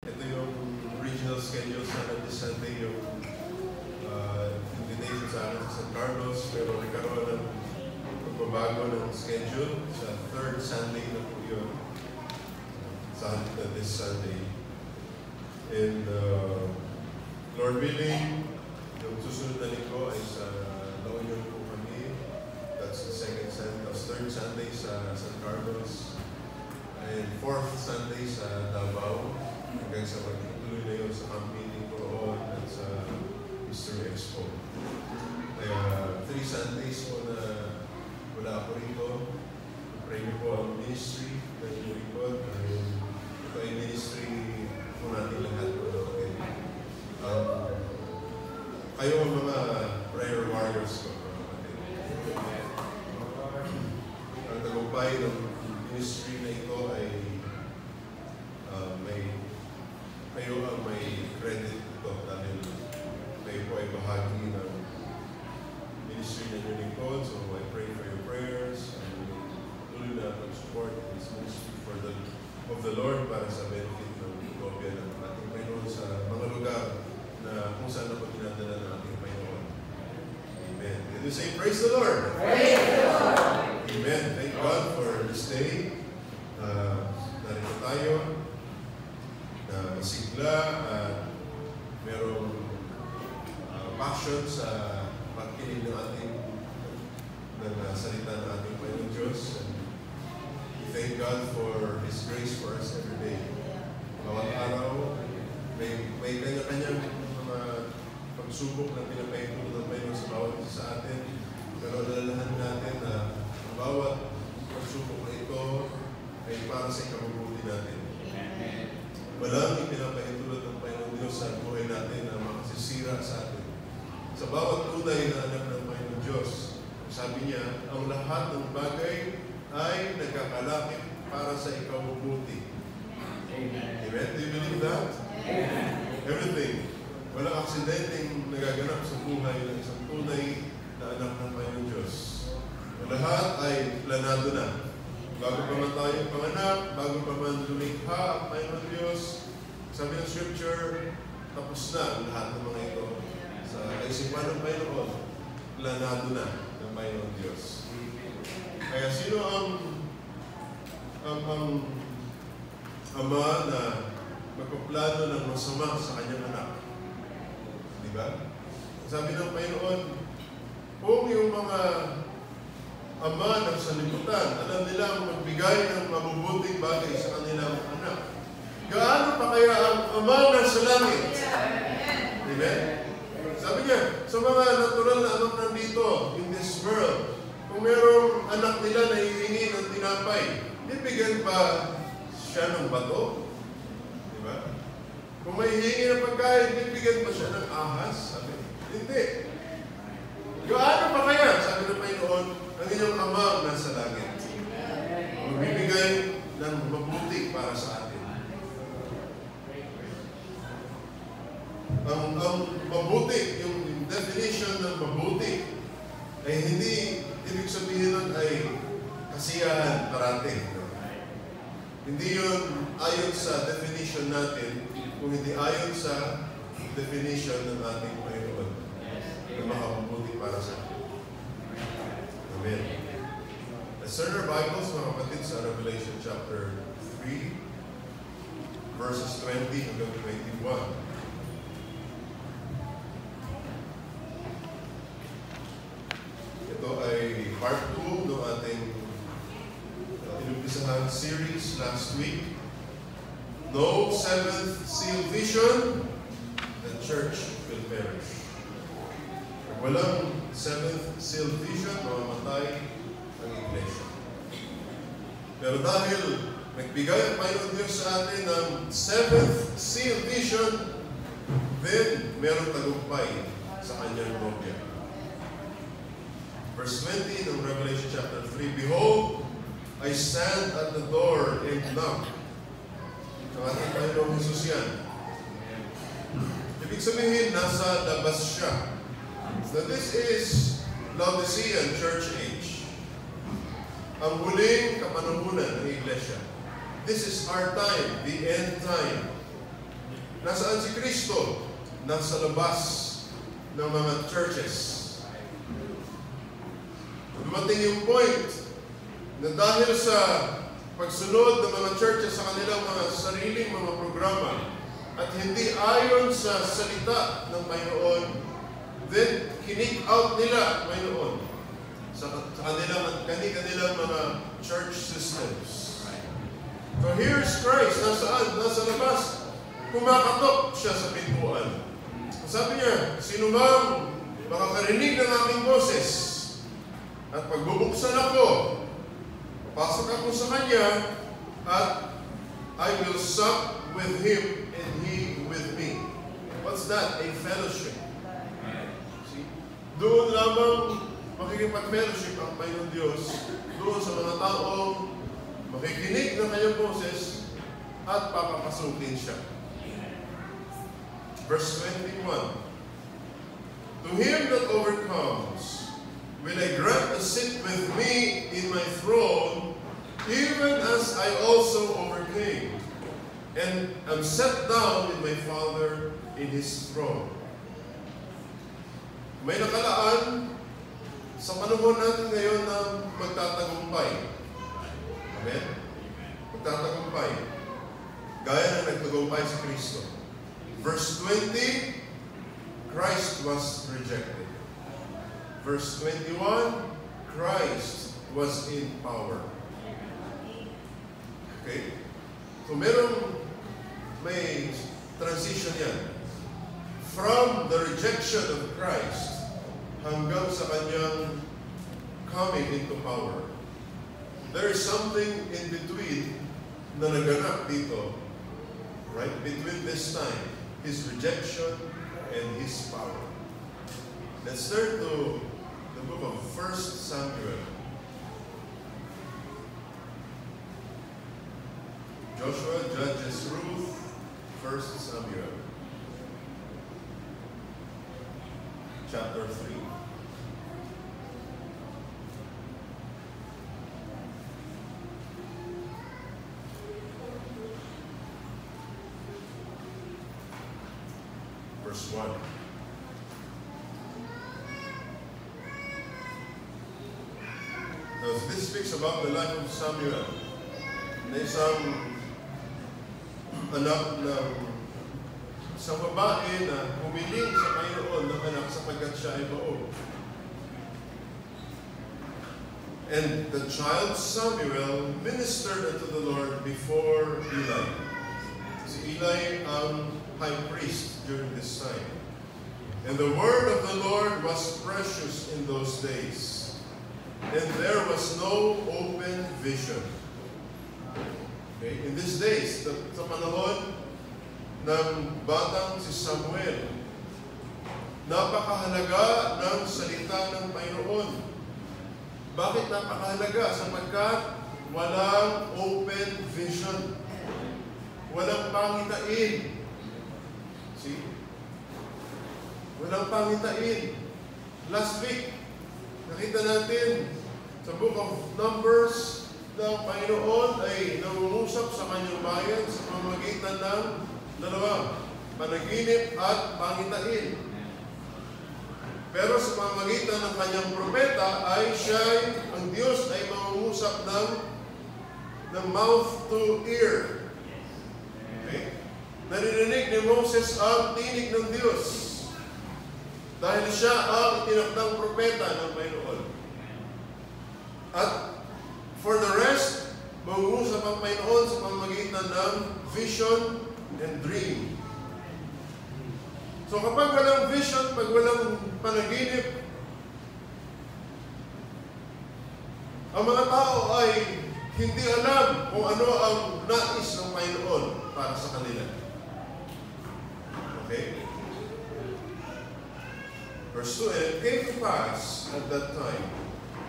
Ito yung original schedule sana this Sunday, yung invitation sa akin sa San Carlos, pero nagkaroon ng pagbabago ng schedule sa third Sunday na po yun, this Sunday. And Lord willing, yung susunod na linggo ay sa La Union po kami. That's the second Sunday, third Sunday sa San Carlos. And fourth Sunday sa Davao. Hanggang sa magtuloy na yun sa camp meeting ko roon at sa Mystery Expo. Kaya 3 Sundays po na wala ako rito. Pray niyo po ang ministry na inyong ito ay ministry po natin lahat po. Kayo ang mga prayer warriors ko. Ang tagumpay ng ministry na ito ay kayo ang may credit ito dahil kayo po ay bahagi ng ministry na inyong lingkod. So I pray for your prayers and tuloy na pag-support this ministry of the Lord para sa benefit ng kopya ng ating Panginoon sa mga lugar na kung saan na po dinadala ng ating Panginoon. Amen. Can you say, praise the Lord? Praise the Lord! Amen. Thank God for this day. Narito tayo na masigla at merong passion sa pagkinig ng ating salita ng ating Panginoon Diyos. And we thank God for His grace for us every day. Bawat araw, may kanya-kanyang mga pagsubok na pinapahintulot ng Panginoon sa bawat isa sa atin. Pero alalahan natin na ang bawat pagsubok na ito ay para sa ikabubuti natin. Walang ipinapahintulot ng Panginoon Diyos sa buhay natin na makasisira sa atin. Sa bawat tunay na anak ng Panginoon Diyos, sabi niya, ang lahat ng bagay ay nagkakalapit para sa ikabubuti. Amen. Do you believe that? Amen. Everything. Walang aksidenteng nagaganap sa buhay ng isang tunay na anak ng Panginoon Diyos. Ang lahat ay planado na. Bago pa man tayo panganak, bago pa man lumikha ang Panginoon Diyos, sabi ng Scripture, tapos na ang lahat ng mga ito. Sa kaisipan ng Panginoon, planado na ng Panginoon Diyos. Kaya sino ang ama na magpaplano ng masama sa kanyang anak? Diba? Sabi ng Panginoon, kung yung mga ama ng sanlibutan, alam nilang magbigay ng mabubuting bagay sa kanilang anak, gaano pa kaya ang ama ng sa langit? Amen? Sabi niya, sa mga natural na anak nandito, in this world, kung merong anak nila na hihingi ng tinapay, bibigyan pa siya ng bato? Diba? Kung may hihingi ng pagkain, bibigyan pa siya ng ahas? Sabi, hindi. Gaano pa kaya, sabi ng Panginoon, ang inyong ama nasa langit? Magbibigay ng mabuti para sa atin. Ang mabuti, yung definition ng mabuti, ay hindi ibig sabihin nun ay kasiyahan parate. Hindi yun ayon sa definition natin, kung hindi ayon sa definition ng ating Panginoon na makabubuti para sa atin. Amen. Let's turn our Bibles, mga kapatid, sa Revelation chapter 3, verses 20 hanggang 21. Ito ay part 2 ng ating inumpisahan series last week. No seventh seal vision, the church will perish. Kung walang seventh seal vision, mamamatay ang iglesia. Pero dahil nagbigay ang Panginoon Diyos sa atin ng seventh seal vision, then meron tagumpay sa kanyang nobya. Verse 20 ng Revelation chapter 3, Behold, I stand at the door and knock. Ang ating Panginoong Jesus yan. Ibig sabihin, nasa labas siya. So this is Laodicean church age. Ang huling kapanahunan ng iglesia. This is our time, the end time. Kristo nasa labas ng mga churches. Dumating yung point na dahil sa pagsunod ng mga churches sa kanilang mga sariling mga programa at hindi ayon sa salita ng Mayroon, then kinik out nila Mayroon sa kanilang mga church systems. So here's Christ, nasaan? Nasa labas. Kumakatok siya sa pintuan. Sabi niya, sino mang makakarinig ng aking boses at pagbubuksan ako, pasok ako sa kanya, at I will sup with him and he with me. What's that? A fellowship. See? Doon lamang makikipag-fellowship ang Panginoon Diyos doon sa mga taong makikinig ng kanyang boses at papapasukin siya. Verse 21. To him that overcomes, will I grant a seat with me in my throne, even as I also overcame, and am set down with my Father in his throne. May nakalaan sa panahon natin ngayon na magtatagumpay. Amen? Magtatagumpay. Gaya ng nagtagumpay sa Kristo. Verse 20, Christ was rejected. Verse 21, Christ was in power. Okay? So may transition yan. From the rejection of Christ hanggang sa kanyang coming into power. There is something in between na naganap dito. Right? Between this time, his rejection and his power. Let's turn to the book of 1 Samuel. Joshua, Judges, Ruth, 1 Samuel. Chapter 3. Verse 1. Now, this speaks about the life of Samuel. Na isang anak ng isang babae na humiling sa Panginoon ng anak sapagkat siya ay baog. And the child Samuel ministered unto the Lord before Eli. Si Eli ang high priest during this time. And the word of the Lord was precious in those days. And there was no open vision. Okay? In these days, sa panahon ng batang si Samuel, napakahalaga ng salita ng Panginoon. Bakit napakahalaga? Sapagkat walang open vision. Walang pangitain. See? Walang pangitain. Last week, nakita natin sa book of Numbers na ang Panginoon ay nangungusap sa kanyang bayan sa pamamagitan ng dalawa, panaginip at pangitain. Pero sa pamamagitan ng kanyang propeta ay ang Diyos ay mangungusap ng mouth to ear. Okay? Naririnig ni Moses ang tinig ng Diyos dahil siya ang itinakdang propeta ng Panginoon. At for the rest, mangungusap ang Panginoon sa pamamagitan ng vision and dream. So kapag walang vision, pag walang panaginip, ang mga tao ay hindi alam kung ano ang nais ng Panginoon para sa kanila. Okay? Verse 2, and it came to pass at that time,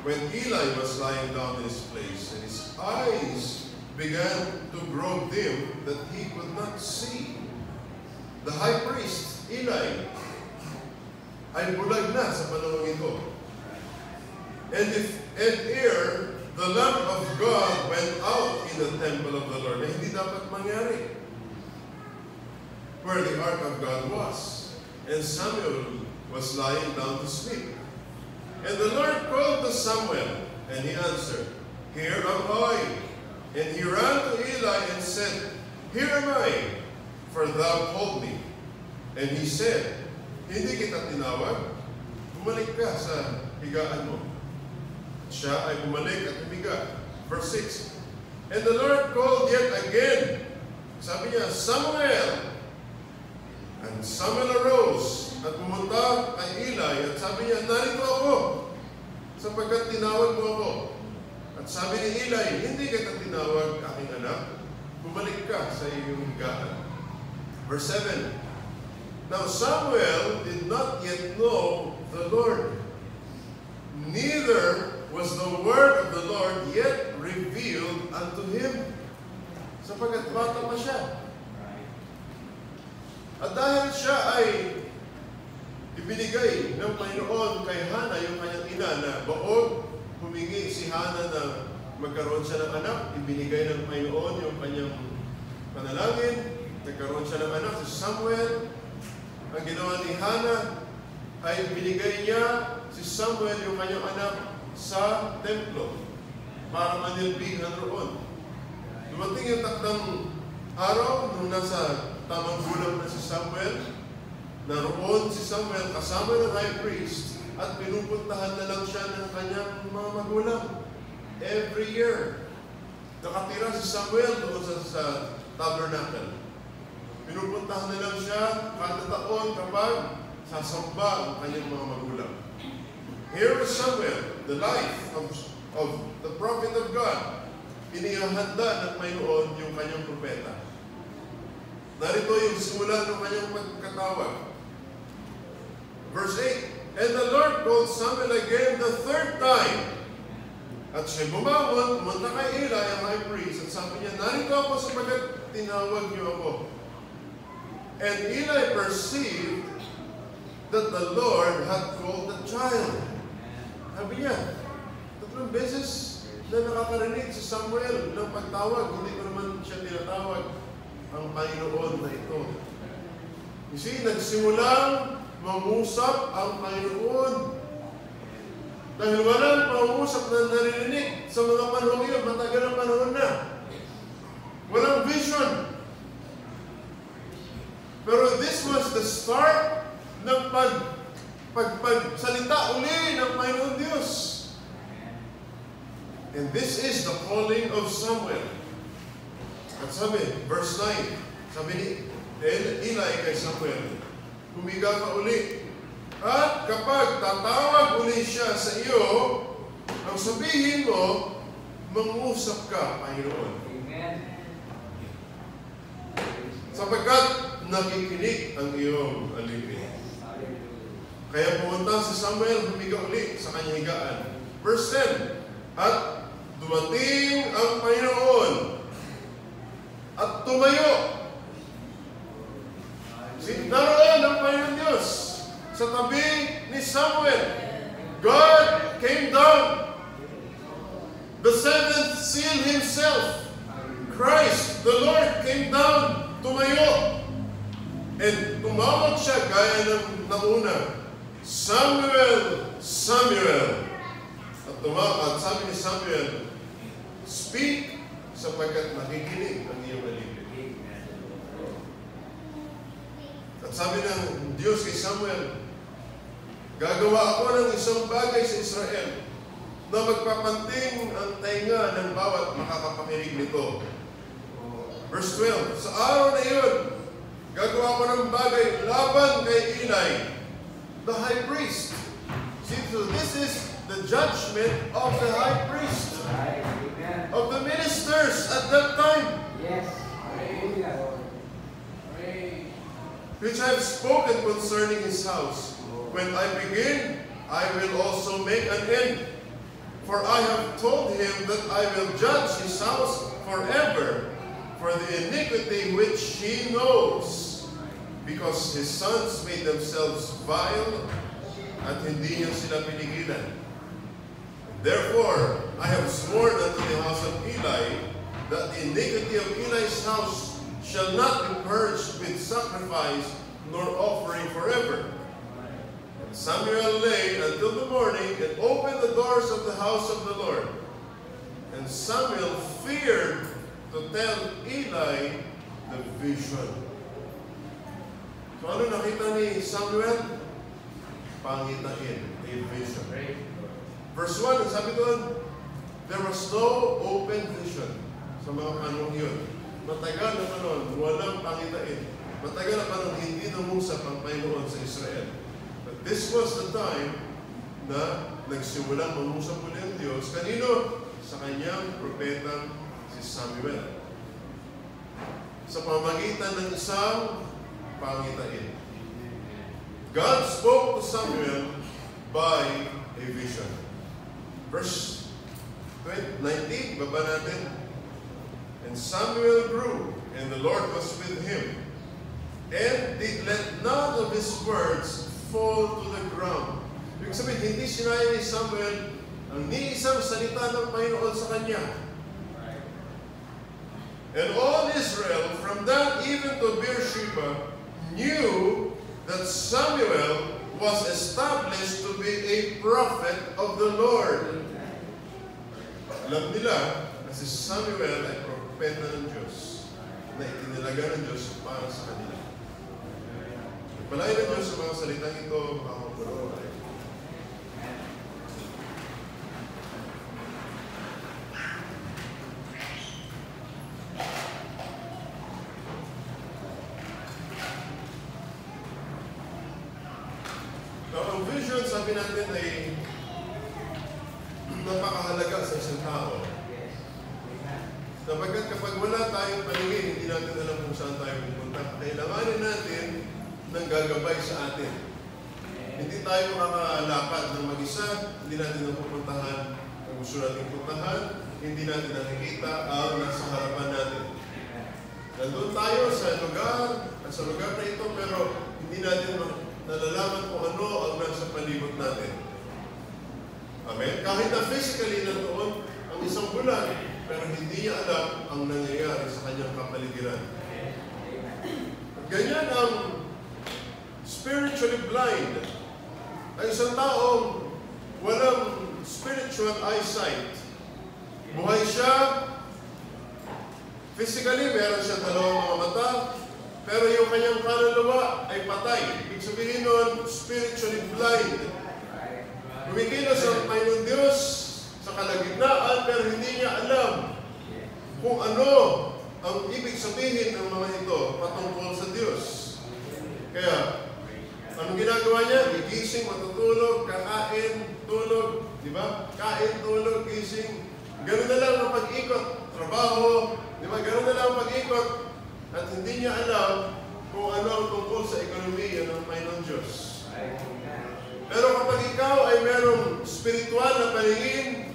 when Eli was lying down in his place, and his eyes began to grow dim, that he could not see. The high priest, Eli, ay bulag na sa panahon ito. And ere the lamp of God went out in the temple of the Lord, na hindi dapat mangyari. where the ark of God was. And Samuel was lying down to sleep. And the Lord called to Samuel, and he answered, Here am I. And he ran to Eli and said, Here am I, for thou called me. And he said, Hindi kita tinawag, bumalik ka sa higaan mo. At siya ay bumalik at humiga. Verse 6, And the Lord called yet again. Sabi niya, Samuel. And Samuel arose at pumunta kay Eli at sabi niya, Narito ako, sapagkat tinawag mo ako. At sabi ni Eli, Hindi kita tinawag, aking anak. Bumalik ka sa iyong higaan. Verse 7, Now Samuel did not yet know the Lord. Neither was the word of the Lord yet revealed unto him. Sapagkat bata pa siya. At dahil siya ay ibinigay ng Panginoon kay Hana, yung kanyang ina, na baog humingi si Hana na magkaroon siya ng anak, ibinigay ng Panginoon yung kanyang panalangin, nagkaroon siya ng anak, si Samuel. Ang ginawa ni Hana ay binigay niya si Samuel yung kanyang anak sa templo para manilbihan roon. Dumating yung takdang araw nung nasa tamang gulang na si Samuel, naroon si Samuel kasama ng high priest at pinupuntahan na lang siya ng kanyang mga magulang. Every year, nakatira si Samuel doon sa tabernacle. Pinupuntahan na lang siya kada taon kapag sasamba ang kanyang mga magulang. Here is Samuel, the life of the prophet of God. Inihahanda ng Panginoon yung kanyang propeta. Narito yung simula ng kanyang pagkatawag. Verse 8, And the Lord called Samuel again the third time. At siya bumangon, pumunta kay Eli, ang high priest, at sabi niya, Narito ako sapagkat tinawag niyo ako. And Eli perceived that the Lord had called the child. Sabi niya, 3 beses na nakakarinig si Samuel ng pagtawag, hindi ko naman siya tinatawag ang Panginoon na ito. You see, nagsimulang mangusap ang Panginoon. Dahil walang pangusap na naririnig sa mga panahon yun, matagal ang panahon na. Walang vision. Pero this was the start ng pagsalita uli ng Panginoon Diyos. And this is the calling of Samuel. At sabi, verse 9, sabi ni Eli kay Samuel, humiga ka uli. At kapag tatawag uli siya sa iyo, ang sabihin mo, mangusap ka, Panginoon. Amen. Sapagkat nakikinig ang iyong alipin. Kaya pumunta si Samuel, humiga uli sa kanyang higaan. Verse 10, At dumating ang Panginoon at tumayo. Naroon ang Panginoon Diyos sa tabi ni Samuel. God came down. The seventh seal himself, Christ, the Lord, came down, tumayo. And tumawag siya gaya ng nauna, Samuel, Samuel. At sabi ni Samuel, Speak, sapagkat nakikinig ang iyong alipin. At sabi ng Diyos kay Samuel, Gagawa ako ng isang bagay sa Israel na magpapanting ang tainga ng bawat makakapakinig nito. Verse 12, Sa araw na iyon, gagawa ko ng bagay laban kay Eli, the high priest. See, so this is the judgment of the high priest, of the ministers at that time. Yes. Which I have spoken concerning his house. When I begin, I will also make an end. For I have told him that I will judge his house forever for the iniquity which he knows, because his sons made themselves vile at hindi niya sila pinigilan. Therefore, I have sworn unto the house of Eli that the iniquity of Eli's house shall not be purged with sacrifice nor offering forever. And Samuel lay until the morning and opened the doors of the house of the Lord. And Samuel feared to tell Eli the vision. So ano nakita ni Samuel? Pangitain, a vision. Verse 1, sabi doon, there was no open vision sa mga panahon yun. Matagal na panahon, walang pangitain. Matagal na panahon, hindi nangusap ang Panginoon sa Israel. But this was the time na nagsimulang mangusap muli ang Diyos. Kanino? Sa kanyang propetang si Samuel. Sa pamagitan ng isang pangitain. God spoke to Samuel by a vision. Verse 19, baba natin. And Samuel grew, and the Lord was with him, and did let none of his words fall to the ground. Ibig sabihin, hindi sinaya ni Samuel ang ni-isang salita ng Panginoon sa kanya. And all Israel, from Dan even to Beersheba, knew that Samuel was established to be a prophet of the Lord. Alam nila na si Samuel ay propeta ng Diyos na itinilaga ng Diyos para sa kanila. Palayan ng Diyos sa mga salitang ito, mga kapuro. Ang vision, sabi natin, ay napakahalaga sa isang tao. Sapagkat kapag wala tayong paningin, hindi natin alam kung saan tayo pupunta. Kailanganin natin ng gagabay sa atin. Hindi tayo makakalakad ng mag-isa, hindi natin napupuntahan ang gusto natin puntahan, hindi natin nakikita ang nasa harapan natin. Nandun tayo sa lugar na ito, pero hindi natin nalalaman kung ano ang nasa palibot natin. Amen? Kahit na physically nandoon ang isang bulan, pero hindi niya alam ang nangyayari sa kanyang kapaligiran. Ganyan ang spiritually blind. Ang isang taong walang spiritual eyesight. Buhay siya, physically meron siya dalawang mga mata, pero yung kanyang kaluluwa ay patay. Ibig sabihin nun, spiritually blind. Kumikilos ang Panginoon Diyos sa kalagitnaan, pero hindi niya alam kung ano ang ibig sabihin ng mga ito patungkol sa Diyos. Kaya, anong ginagawa niya? Gigising, matutulog, kakain, tulog, di ba? Kain, tulog, gising. Ganun na lang ang pag-ikot, trabaho, di ba? Ganun na lang ang pag-ikot. At hindi niya alam kung ano ang tungkol sa ekonomiya ng Panginoon Diyos. Pero kapag ikaw ay merong spiritual na paningin,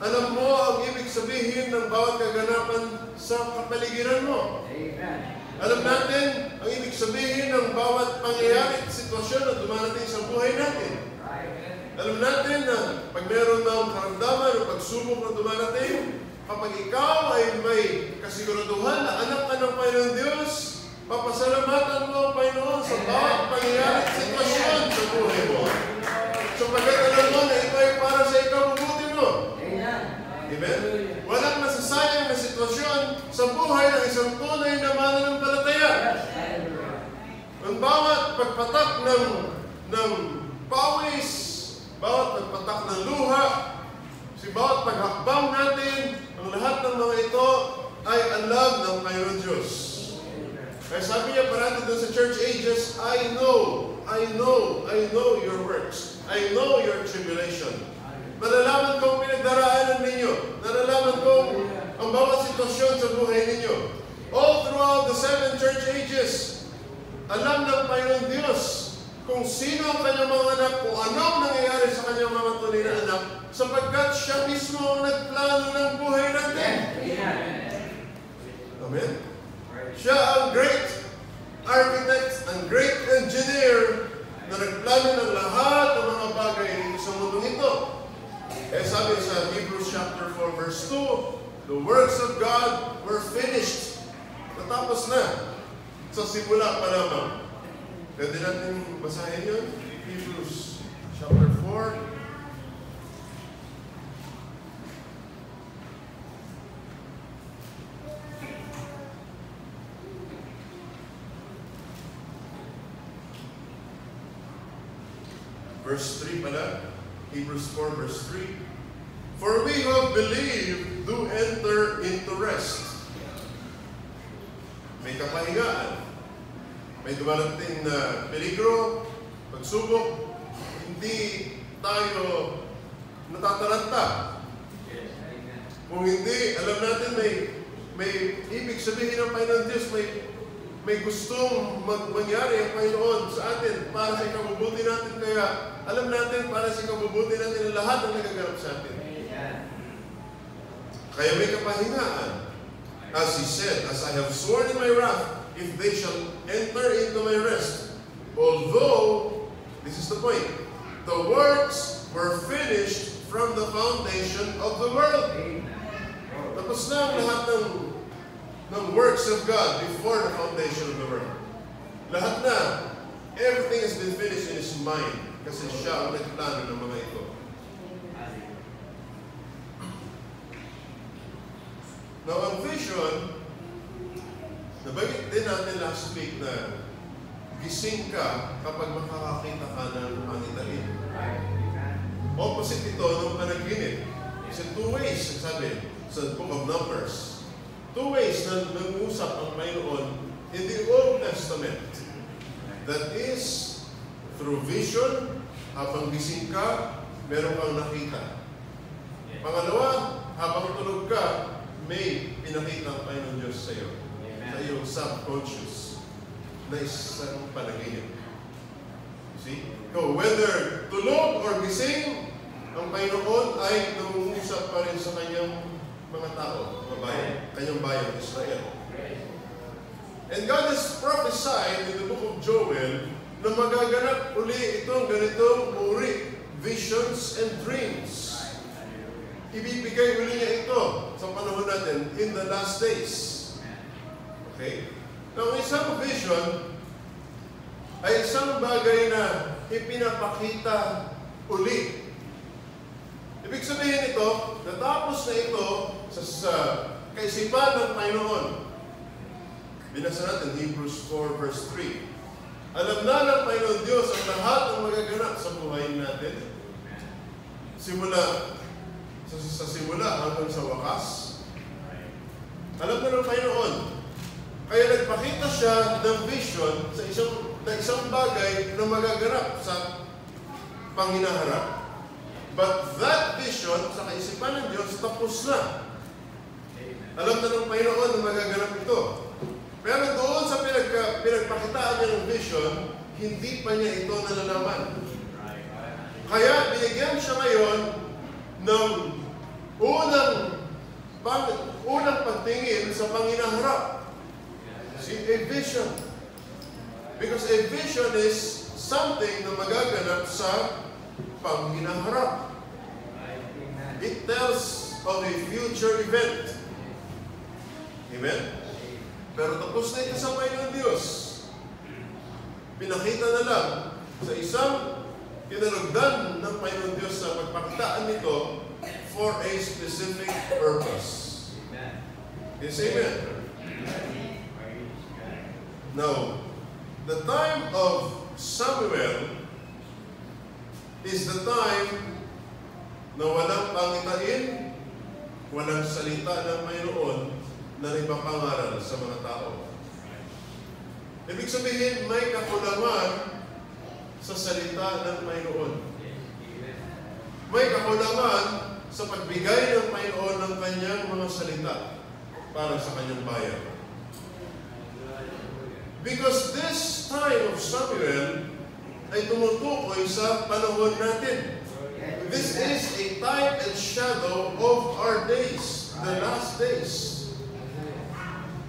alam mo ang ibig sabihin ng bawat kaganapan sa kapaligiran mo. Alam natin ang ibig sabihin ng bawat pangyayari at sitwasyon na dumarating sa buhay natin. Alam natin na pag meron ng karamdaman o pagsubok na dumarating, kapag ikaw ay may kasiguraduhan na anak ka ng Panginoon Diyos, papasalamatan mo ang Panginoon sa bawat pangyayari at sitwasyon sa buhay mo. So pagkakalan mo na ito ay para sa ikabubuti mo. Amen? Walang masasayang na sitwasyon sa buhay ng isang tunay na mananampalataya. Ang bawat pagpatak ng pawis, bawat pagpatak ng luha, bawat paghakbang natin, ang lahat ng mga ito ay alam ng Panginoon Diyos. Kaya sabi niya parati doon sa church ages, I know your works. I know your tribulation. Nalalaman kong pinagdaraanan ninyo. Nalalaman kong ang bawat sitwasyon sa buhay ninyo. All throughout the 7 church ages, alam ng Panginoon Diyos kung sino ang kanyang mga anak, kung anong nangyayari sa kanyang mga tunay na anak, sapagkat siya mismo ang nagplano ng buhay natin. Amen? Siya ang great architect, ang great engineer na nagplano ng lahat ng mga bagay dito sa mundong ito. Eh sabi sa Hebrews chapter 4 verse 2, the works of God were finished Natapos na. Sa simula pa lamang. Pwede natin basahin yun? Hebrews chapter 4. Verse 3 pala. Hebrews 4 verse 3. For we who have believed do enter into rest. May kapahingaan. May dumarating na peligro, pagsubok, hindi tayo natataranta. Kung hindi, alam natin may ibig sabihin ng Panginoon Diyos, may gustong mangyari ang Panginoon sa atin para sa ikabubuti natin. Kaya alam natin para sa ikabubuti natin ang lahat ng nagaganap sa atin. Kaya may kapahingaan. As He said, as I have sworn in my wrath, if they shall enter into my rest. Although, this is the point, the works were finished from the foundation of the world. Tapos na ang lahat ng works of God before the foundation of the world. Lahat na. Everything has been finished in His mind kasi siya ang nagplano ng mga ito. Now, ang vision, nabanggit din natin last week na gising ka kapag makakakita ka ng pangitain. Opposite ito ng panaginip. It's in two ways, sabi sa Book of Numbers. Two ways na nag-usap ang Panginoon in the Old Testament. That is, through vision, habang gising ka, meron kang nakita. Pangalawa, habang tulog ka, may pinakita ang Panginoon Diyos sa iyo. Sa iyong subconscious na isang panaginip. See? So, whether tulog or gising, ang Panginoon ay nangungusap pa rin sa kanyang mga tao, mga bayan, kanyang bayan, Israel. And God has prophesied in the book of Joel na magaganap uli itong ganitong uri, visions and dreams. Ibibigay uli niya ito sa panahon natin in the last days. Okay? Now, isang vision ay isang bagay na ipinapakita uli. Ibig sabihin ito, natapos na ito sa kaisipan ng Panginoon. Binasa natin Hebrews 4 verse 3. Alam na ng Panginoon Diyos ang lahat ng magaganap sa buhay natin. Sa simula hanggang sa wakas. Alam na ng Panginoon. Kaya nagpakita siya ng vision sa isang bagay na magaganap sa panghinaharap. But that vision sa kaisipan ng Diyos tapos na. Alam na ng Panginoon na magaganap ito. Pero doon sa pinagpakitaan niya ng vision, hindi pa niya ito nalalaman. Kaya binigyan siya ngayon ng unang pagtingin sa panghinaharap. See, a vision. Because a vision is something na magaganap sa panghinaharap. It tells of a future event. Amen? Pero tapos na ito sa Panginoon Diyos. Pinakita na lang sa isang kinalugdan ng Panginoon Diyos na magpakitaan nito for a specific purpose. Yes, amen? Now, the time of Samuel is the time na walang pangitain, walang salita ng Panginoon na ipapangaral sa mga tao. Ibig sabihin, may kakulangan sa salita ng Panginoon. May kakulangan sa pagbigay ng Panginoon ng kanyang mga salita para sa kanyang bayan. Because this time of Samuel ay tumutukoy sa panahon natin. This is a type and shadow of our days, the last days.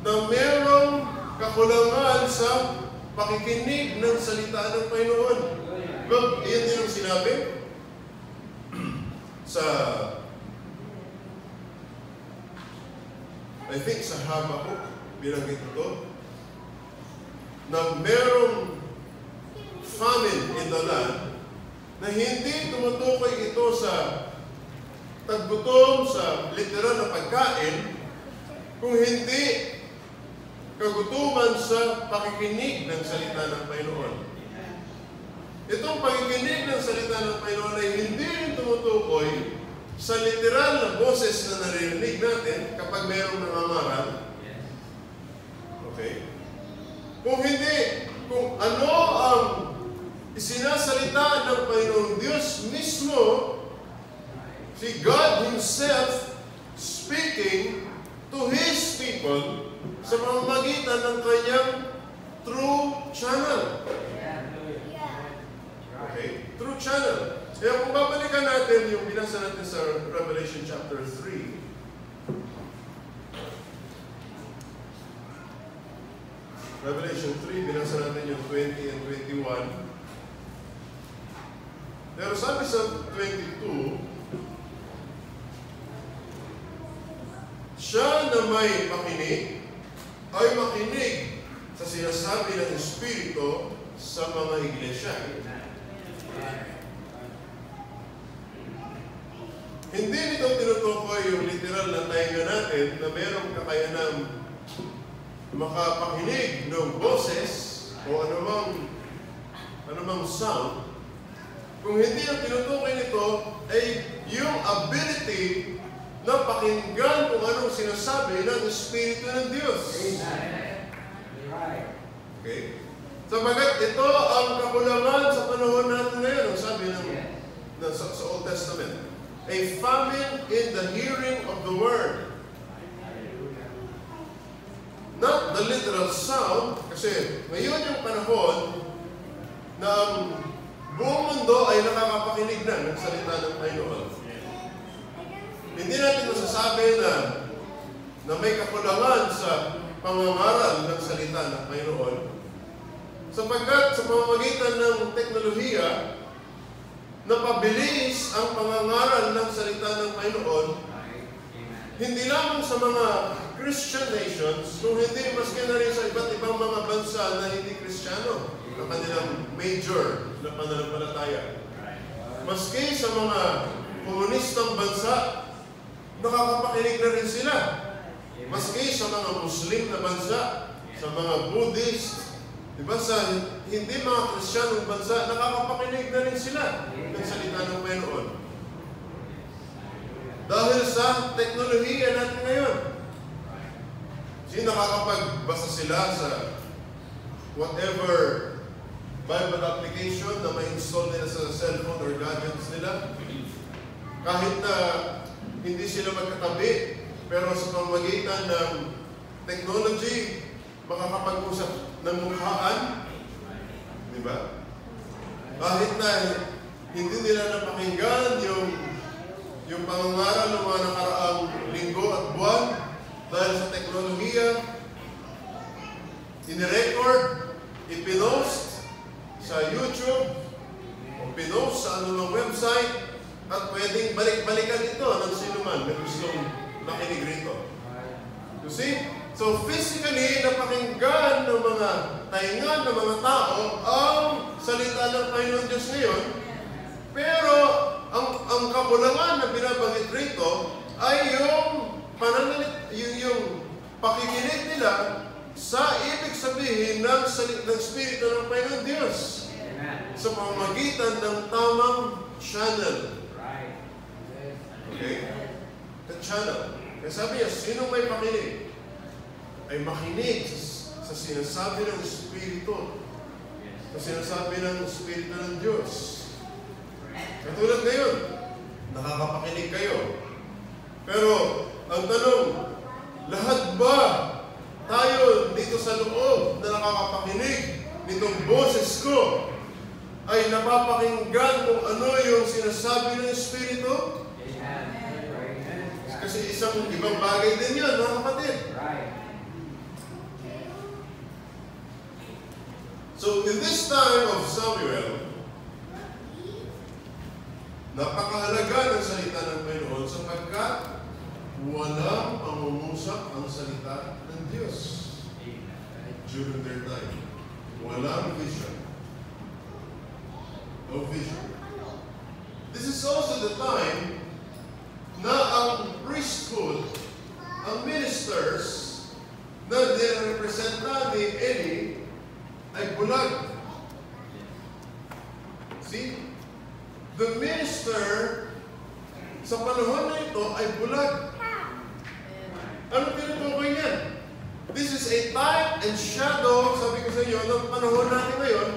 Na merong kakulangan sa pakikinig ng salita ng Panginoon. Iyan din ang sinabi sa I think sa Habakkuk, binanggit ito, na merong famine in the land, na hindi tumutukoy ito sa taggutom, sa literal na pagkain, kung hindi kagutuman sa pakikinig ng salita ng Panginoon. Itong pakikinig ng salita ng Panginoon ay hindi rin tumutukoy sa literal na boses na naririnig natin kapag mayroong nangangaral. Okay? Kung hindi, kung ano ang isinasalita ng Panginoong Diyos mismo, si God Himself speaking to His people sa pamamagitan ng kanyang true channel. Okay? True channel. Kaya kung babalikan natin yung binasa natin sa Revelation chapter 3, Revelation 3, binasa natin yung 20 and 21. Pero sabi sa 22, siya na may makinig ay makinig sa sinasabi ng Espiritu sa mga iglesia. Hindi nito tinutukoy yung literal na tainga natin na mayroong kakayanang makapakinig ng boses o anumang sound. Kung hindi ang tinutukoy nito ay yung ability na pakinggan kung anong sinasabi ng Espiritu ng Diyos. Okay? Sabagat ito ang kakulangan sa panahon natin ngayon, ang sabi sa Old Testament. A famine in the hearing of the Word. Not the literal sound, kasi ngayon yung panahon na ang buong mundo ay nakakapakinig na ng salita ng Panginoon. Hindi natin masasabi na may kakulangan sa pangangaral ng salita ng Panginoon, sapagkat sa pamamagitan ng teknolohiya, napabilis ang pangangaral ng salita ng Panginoon, hindi lamang sa mga Christian nations, kung hindi maski na rin sa iba't ibang mga bansa na hindi Kristiyano, na kanilang major na pananampalataya. Maski sa mga komunistang bansa, nakakapakinig na rin sila. Maski sa mga Muslim na bansa, sa mga Buddhist, diba, sa hindi mga Kristiyanong bansa, nakakapakinig na rin sila ng salita ng Panginoon. Dahil sa teknolohiya natin ngayon. Kasi nakakapagbasa sila sa whatever Bible application na ma-install nila sa cellphone or gadgets nila. Kahit na hindi sila magkatabi, pero sa pamamagitan ng technology, makakapag-usap ng mukhaan. Diba? Kahit na hindi nila napakinggan yung pangangaral ng mga nakaraang linggo at buwan dahil sa teknolohiya, inirecord, ipinost sa YouTube, o pinost sa anumang website, at pwedeng balik-balikan ito ng sinuman na gustong makinig rito. You see? So physically, napakinggan ng mga taingan ng mga tao ang salita ng Panginoon Diyos ngayon, pero ang kabulangan na binabanggit rito ay yung pakikinig nila sa ibig sabihin ng Espiritu ng Panginoon Diyos sa pamamagitan ng tamang channel. Okay? The channel. Kaya sabi niya, sino may pakinig? Ay makinig sa sinasabi ng Espiritu. Sa sinasabi ng Espiritu ng Diyos. Katulad ngayon, nakakapakinig kayo. Pero, ang tanong, lahat ba tayo dito sa loob na nakakapakinig nitong boses ko ay napapakinggan kung ano yung sinasabi ng Espiritu? Kasi isang ibang bagay din yun, mga kapatid. So, in this time of Samuel, napakahalaga ng salita ng Panginoon sapagkat walang pangungusap ang salita ng Diyos. during their time. Walang vision. No vision. This is also the time na ang priesthood, ang ministers na nirepresenta ni Eli ay bulag. See? The minister sa panahon na ito ay bulag. Ano tinutukoy niyan? This is a type and shadow, sabi ko sa inyo, ng panahon natin ngayon,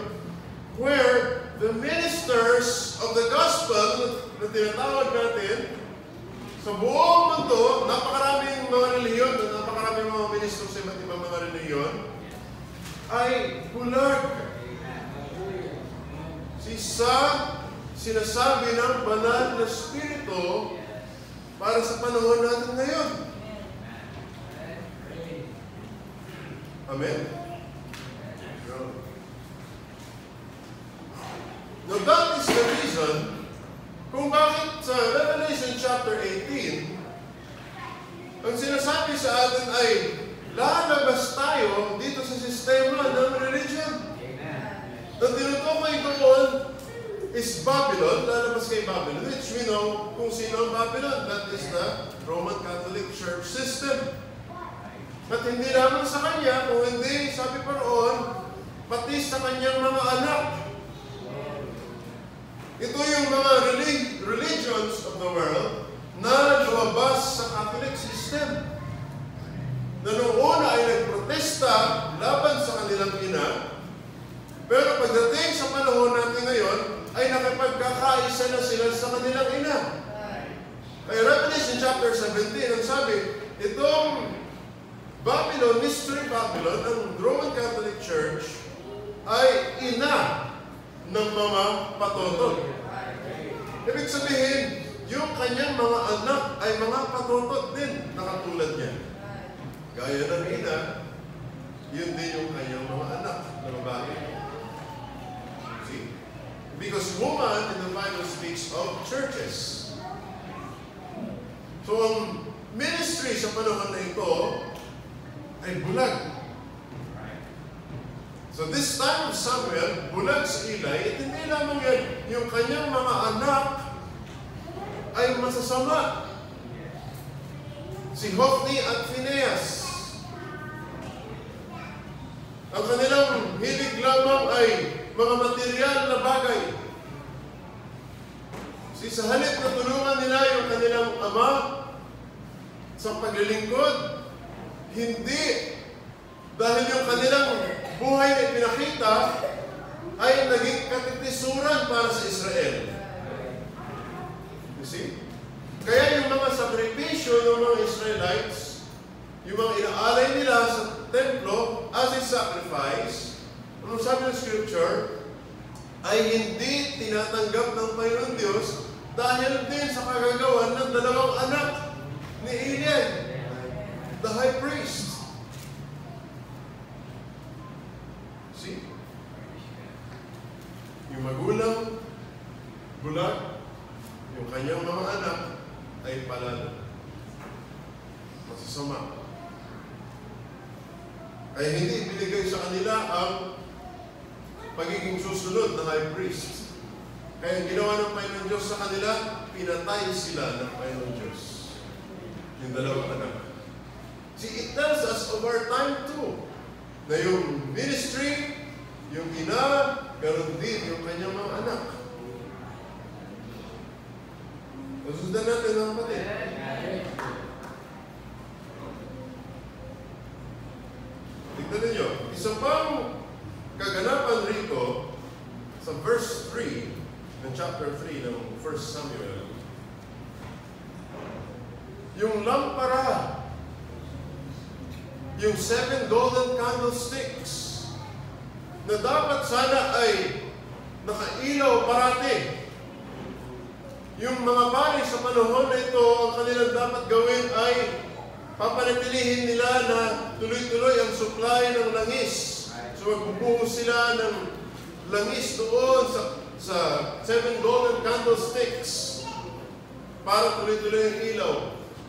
where the ministers of the gospel na tinatawag natin, sa buong mundo, napakaraming mga reliyon, napakaraming mga ministers sa iba't ibang mga reliyon, ay bulag. Sa sinasabi ng banal na spirito para sa panahon natin ngayon. Amen? Now that is the reason kung bakit sa Revelation chapter 18, ang sinasabi sa atin ay lalabas tayo dito sa sistema ng religion. Ang tinutukoy doon is Babylon, lalabas kay Babylon, which we know kung sino ang Babylon. That is the Roman Catholic Church system. At hindi lamang sa kanya, kung hindi, sabi pa roon, pati sa kanyang mga anak. Ito yung mga religions of the world na lumabas sa Catholic system. Na noong una ay nagprotesta laban sa kanilang ina, pero pagdating sa panahon natin ngayon, ay nakipagkakaisa na sila sa kanilang ina. Kaya Revelation chapter 17, ang sabi, itong Babylon, Mystery Babylon, ang Roman Catholic Church, ay ina ng mga patotod. Ibig sabihin, yung kanyang mga anak ay mga patotod din na katulad niya. Gaya ng ina, yun din yung kanyang mga anak na babae. See? Because woman in the Bible speaks of churches. So ang ministry sa panahon na ito ay bulag. So this time of Samuel, bulag si Eli, at hindi lamang yan, yung kanyang mga anak ay masasama. Si Hophni at Phinehas. Ang kanilang hilig lamang ay mga material na bagay. Sa halip na tulungan nila yung kanilang ama sa paglilingkod, hindi. Dahil yung kanilang buhay na pinakita ay naging katitisuran para sa Israel. You see? Kaya yung mga sakripisyo ng mga Israelites, yung mga inaalay nila sa templo as a sacrifice, ano sabi ng Scripture, ay hindi tinatanggap ng Panginoon Diyos dahil din sa kagagawan ng dalawang anak ni Eli, the high priest. See? Yung magulang, bulag, yung kanyang mga anak ay palalo. Masasama. Ay hindi ibinigay sa kanila ang pagiging susunod na high priest. Kaya ginawa ng Panginoon Diyos sa kanila, pinatay sila ng Panginoon Diyos. Yung dalawang anak. See, it tells us of our time too, na yung ministry, yung ina, ganoon din yung kanyang mga anak. Nasundan natin ang kapatid. Tignan ninyo, isa pang kaganapan rito sa verse 3 ng chapter 3 ng 1 Samuel. Yung lampara, yung 7 golden candlesticks na dapat sana ay nakailaw parati. Yung mga pari sa panahon na ito, ang kanilang dapat gawin ay papanatilihin nila na tuloy-tuloy ang supply ng langis. So magbubuhos sila ng langis doon sa 7 golden candlesticks para tuloy-tuloy ang ilaw.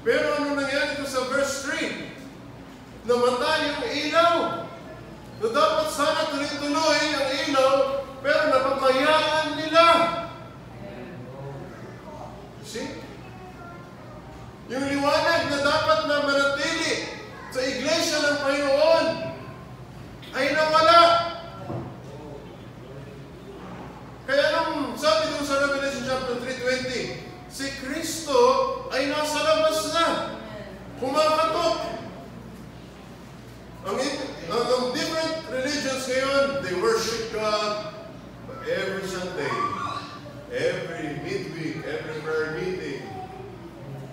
Pero ano nangyari ito sa verse 3? Namatay yung ilaw. na dapat sana tuloy-tuloy ang ilaw, pero napabayaan nila. See? Yung liwanag na dapat na manatili sa iglesia ng Panginoon ay nawala. Kaya nung sabi doon sa Revelation chapter 3:20, si Kristo ay nasa labas na. Kumakatok. Ang different religions ngayon, they worship God every Sunday, every midweek, every prayer meeting.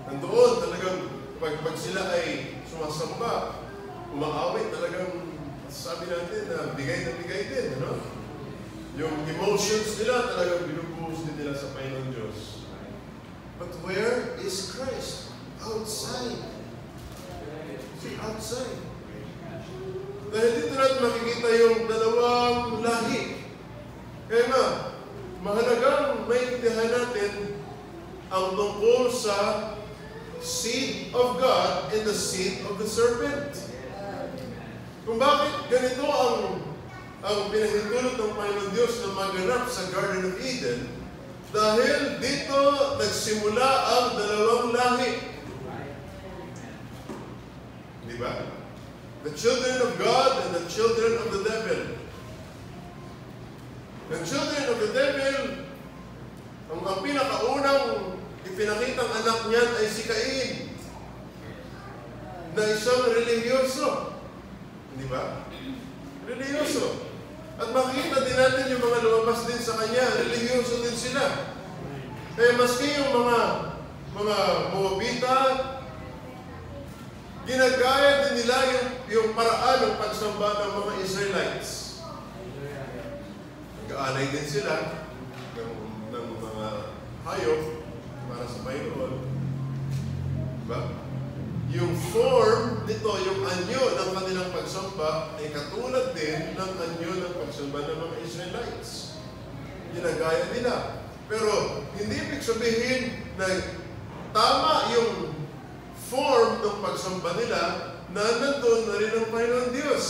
Nandoon talagang pag sila ay sumasamba, umaawit talagang sabi natin na bigay din, ano? Yung emotions nila talagang binubuhos din nila sa Panginoon Diyos. But where is Christ? Outside. See, outside. Dahil dito natin makikita yung dalawang lahi. Kaya nga, mahalagang maintindihan natin ang tungkol sa seed of God and the seed of the serpent. Kung bakit ganito ang pinahintulot ng Panginoon Diyos na maganap sa Garden of Eden, dahil dito nagsimula ang dalawang lahi. Di ba? The children of God and the children of the devil. The children of the devil, ang pinakaunang ipinakitang anak niyan ay si Cain, na isang religyoso. Di ba? Religyoso. At makikita din natin yung mga lumabas din sa kanya, religyoso din sila. Kaya maski yung mga Moabita, ginagaya din nila yung paraan ng pagsamba ng mga Israelites. Nag-aanay din sila ng mga hayop para sa Panginoon. Diba? Yung form nito, yung anyo ng kanilang pagsamba ay katulad din ng anyo ng pagsamba ng mga Israelites. Ginagaya nila. Pero hindi ibig sabihin na tama yung form ng pagsamba nila na nandun na rin ang Panginoon Diyos.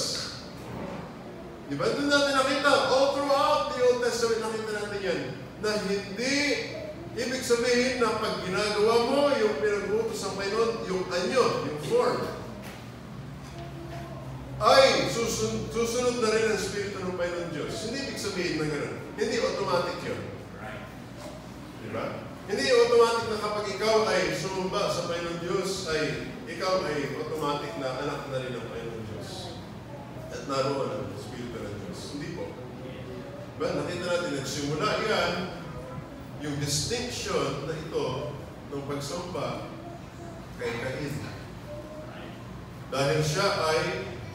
Diba? Doon natin nakita, all throughout the Old Testament nakita natin yan, na hindi ibig sabihin na pag ginagawa mo yung pinag-uutos ng Panginoon, yung anyo, yung form, ay susunod na rin ang Espiritu ng Panginoon Diyos. Hindi ibig sabihin na gano'n. Hindi automatic yun. Diba? Hindi automatic na kapag ikaw ay sumumba sa Panginoon Diyos, ay ikaw ay automatic na anak na rin ng Panginoon Diyos. At naroon ang Espiritu ng Diyos. Hindi po. Diba? Nakita natin, nagsimula yan, yung distinction na ito ng pagsamba kay Cain. Dahil siya ay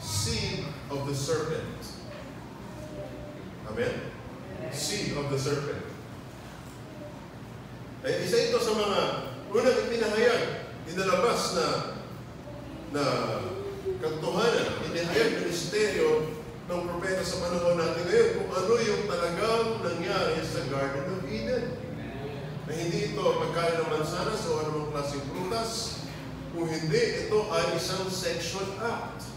seed of the serpent. Amen? Seed of the serpent. Ay, isa ito sa mga unang ipinahayag, inalabas na katotohanan, inihayag ng misteryo ng propeta sa panahon natin ngayon kung ano yung talagang nangyari sa Garden of Eden. Na hindi ito pagkain ng mansanas o anumang klaseng prutas, kung hindi, ito ay isang sexual act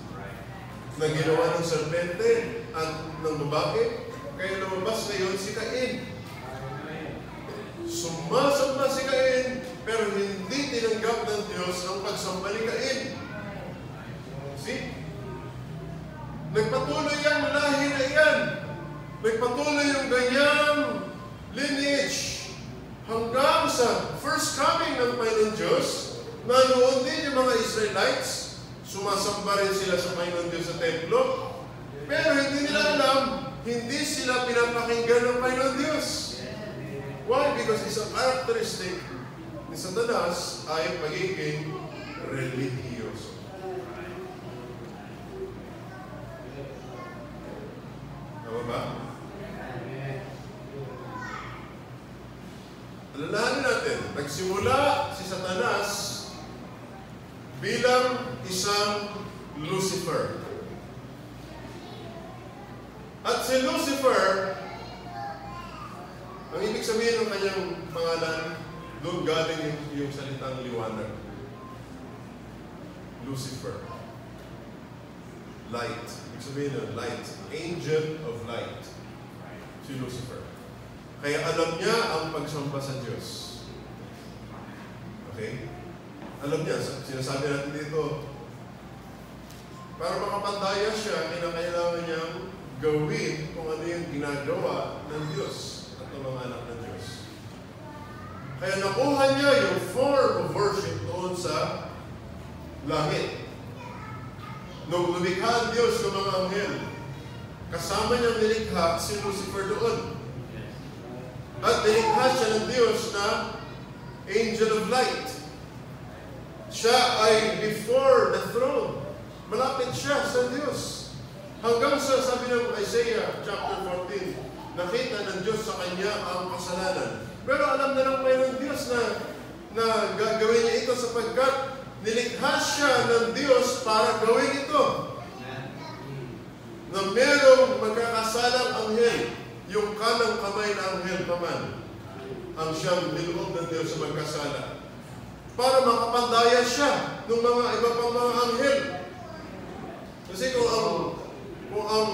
na ginawa ng serpente at ng babae. Kaya lumabas ngayon si Cain. Sumasamba si Cain, pero hindi tinanggap ng Diyos ang pagsamba ni Cain. See? Nagpatuloy ang lahi na iyan. Nagpatuloy yung ganyang lineage hanggang sa first coming ng Panginoon Diyos, na noon din yung mga Israelites, sumasamba rin sila sa Panginoon Diyos sa templo, pero hindi nila alam, hindi sila pinapakinggan ng Panginoon Diyos. Why? Because isang characteristic ni Satanas ay pagiging religyoso. Tama ba? Alalahanin natin, nagsimula si Satanas bilang isang Lucifer. At si Lucifer, ang ibig sabihin ng kanyang pangalan, doon galing yung salitang liwanag. Lucifer. light. Ibig sabihin ng light. Angel of light. Si Lucifer. Kaya alam niya ang pagsamba sa Diyos. Okay? Alam niya, sinasabi natin dito, para makapandaya siya, kailangan niyang gawin kung ano yung ginagawa ng Diyos at ng mga anak ng Diyos. Kaya nakuha niya yung form of worship doon sa langit. Nung lumikha ang Diyos ng mga anghel, kasama niyang nilikha si Lucifer doon. At nilikha siya ng Diyos na angel of light. Siya ay before the throne. Malapit siya sa Diyos. Hanggang sa sabi ng Isaiah chapter 14, nakita ng Diyos sa kanya ang kasalanan. Pero alam na lang mayroong Diyos na gagawin niya ito sapagkat nilikha siya ng Diyos para gawin ito. Na merong magkakasalang anghel, yung kanang kamay na anghel paman, ang siyang niloob ng Diyos sa magkasala. Para makapandaya siya ng mga iba pang mga anghel. Kasi kung ang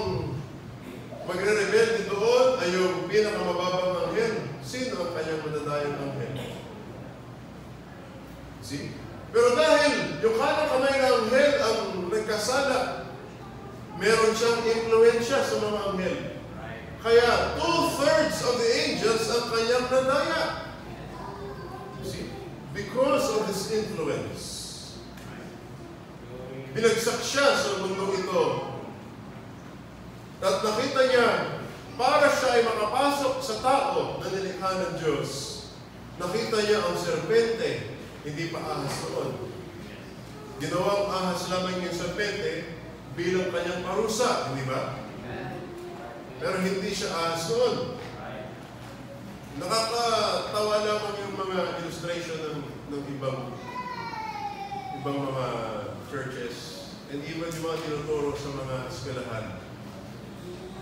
magre-rebelde doon ay yung pinakamababang anghel, sino ang kanyang madadayang anghel? See? Pero dahil yung kanang kamay ng anghel ang nagkasala, meron siyang influensya sa mga anghel. Kaya 2/3 of the angels ang kanyang nadaya. See? Because of his influence. Binagsak siya sa mundo ito. At nakita niya, para siya ay makapasok sa tao na nilikha ng Diyos, nakita niya ang serpente, hindi pa ahas noon. Ginawang ahas lamang yung serpente bilang kanyang parusa, hindi ba? Pero hindi siya ahas noon. Nakakatawa lamang yung mga illustration ng ibang mga churches and even yung mga tinuturo sa mga eskwelahan.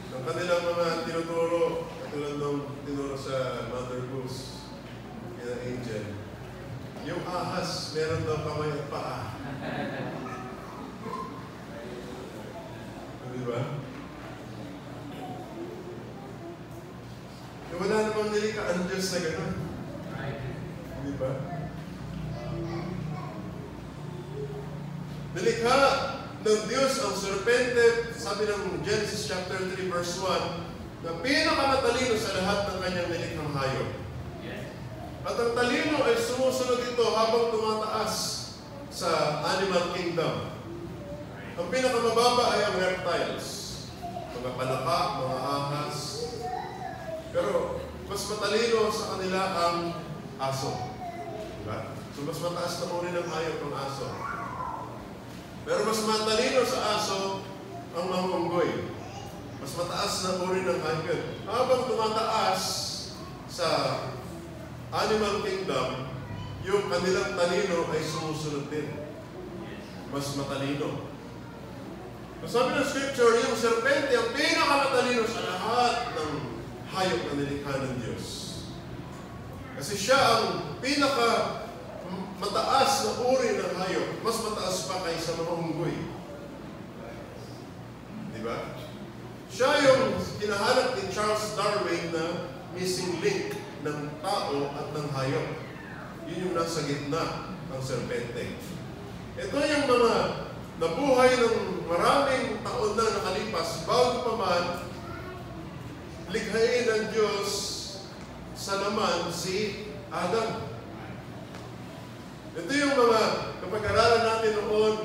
Ang kanilang mga tinuturo, katulad ng tinuro sa Mother Goose, yung angel, yung ahas, meron daw kamay at paa. Di ba? Wala namang nilikha ang Diyos na gano'n. Di ba? Nilikha ng Diyos ang serpente, sabi ng Genesis chapter 3 verse 1, na pinakamatalino sa lahat ng kanyang nilikhang hayop. At ang talino ay sumusunod ito habang tumataas sa animal kingdom. Ang pinakamababa ay ang reptiles, mga palaka, mga ahas. Pero mas matalino sa kanila ang aso. Diba? So mas mataas na uri ng hayop ang aso. Pero mas matalino sa aso ang mga unggoy. Mas mataas na uri ng hayop. Habang tumataas sa animal kingdom, yung kanilang talino ay sumusunod din. Mas matalino. Sabi ng scripture, yung serpente ang pinakamatalino sa lahat ng hayop na nilikha ng Diyos. Kasi siya ang pinaka mataas na uri ng hayop. Mas mataas pa kaysa mga unggoy. Di ba? Siya yung hinahanap ni Charles Darwin na missing link ng tao at ng hayop. Yun yung nasa gitna ng serpente. Ito yung mga nabuhay ng maraming taon na nakalipas bago pa man likhain ng Diyos sa naman si Adam. Ito yung mga kapag-aralan natin noon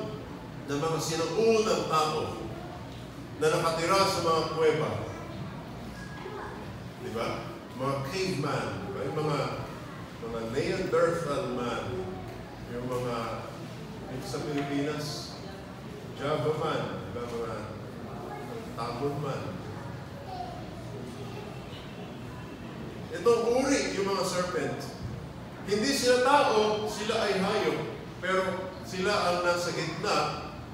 ng mga sinaunang tao na nakatira sa mga kuweba. Di ba? Mga caveman, yung mga Neanderthal man, yung mga sa Pilipinas, Java man, diba? Mga Tamon man. Itong uri, yung mga serpent, hindi sila tao, sila ay hayop, pero sila ang nasa gitna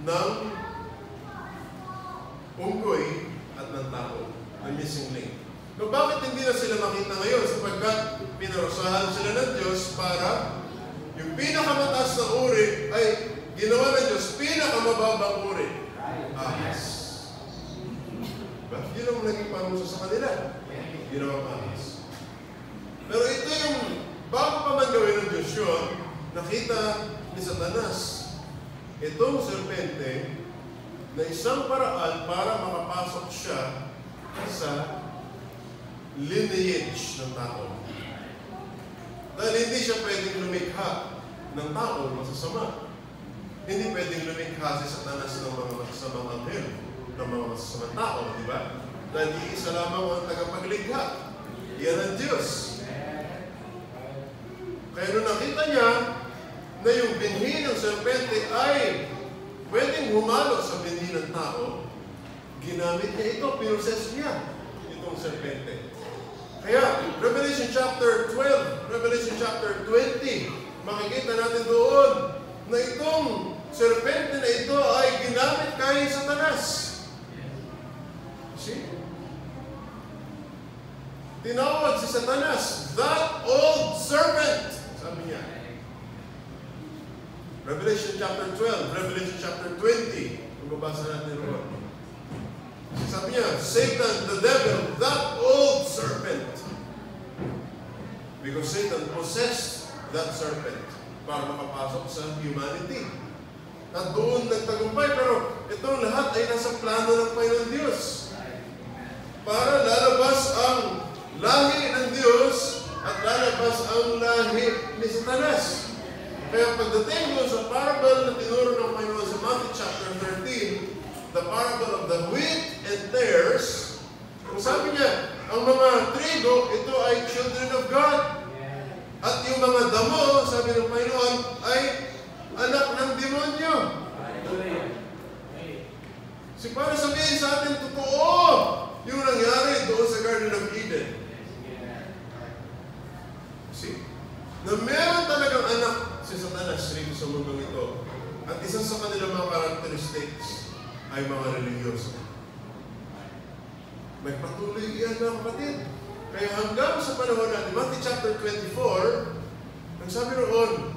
ng unggoy at ng tao, ng missing link. So, bakit hindi na sila makita ngayon? Sapagkat pinarusahan sila ng Diyos para yung pinakamataas na uri ay ginawa ng Diyos pinakamababang uri. ahas. Diba? Yun ang naging parusa sa kanila. Ginawang ahas. Pero ito yung, bago pa man gawin ng Diyos yun, nakita ni Satanas itong serpente na isang paraan para makapasok siya sa lineage ng tao. Dahil hindi siya pwedeng lumikha ng tao masasama. Hindi pwedeng lumikha si Satanas ng mga masasamang anghel, ng mga masasamang tao, di ba? Dahil iisa lamang ang tagapaglikha. Yan ang Diyos. Kaya nung nakita niya na yung binhi ng serpente ay pwedeng humalot sa binhi ng tao, ginamit niya ito, pinoses niya itong serpente. Kaya, Revelation chapter 12, Revelation chapter 20, makikita natin doon na itong serpente na ito ay ginamit kay Satanas. See? Tinawag si Satanas, that old serpent. Sabi niya. Revelation chapter 12, Revelation chapter 20. Mababasa natin roon. Sabi niya, Satan, the devil, that old serpent. Because Satan possessed that serpent para makapasok sa humanity. At doon nagtagumpay, pero itong lahat ay nasa plano ng Panginoon Diyos. Para lalabas ang lahi ng Diyos at lalabas ang lahi ni Satanas. Kaya pagdating doon sa parable na tinuro ng Panginoon sa Matthew chapter 13, the parable of the wheat and tares, kung sabi niya, ang mga trigo, ito ay children of God. At yung mga damo, sabi ng Panginoon, ay anak ng demonyo. Si para sabihin sa atin, totoo yung nangyari doon sa Garden of Eden. See? Na meron talagang anak si Satanas rito sa mundong ito. At isa sa kanilang mga characteristics ay mga religyoso. May patuloy iyan mga kapatid. Kaya hanggang sa panahon natin, Matthew chapter 24, ang sabi roon,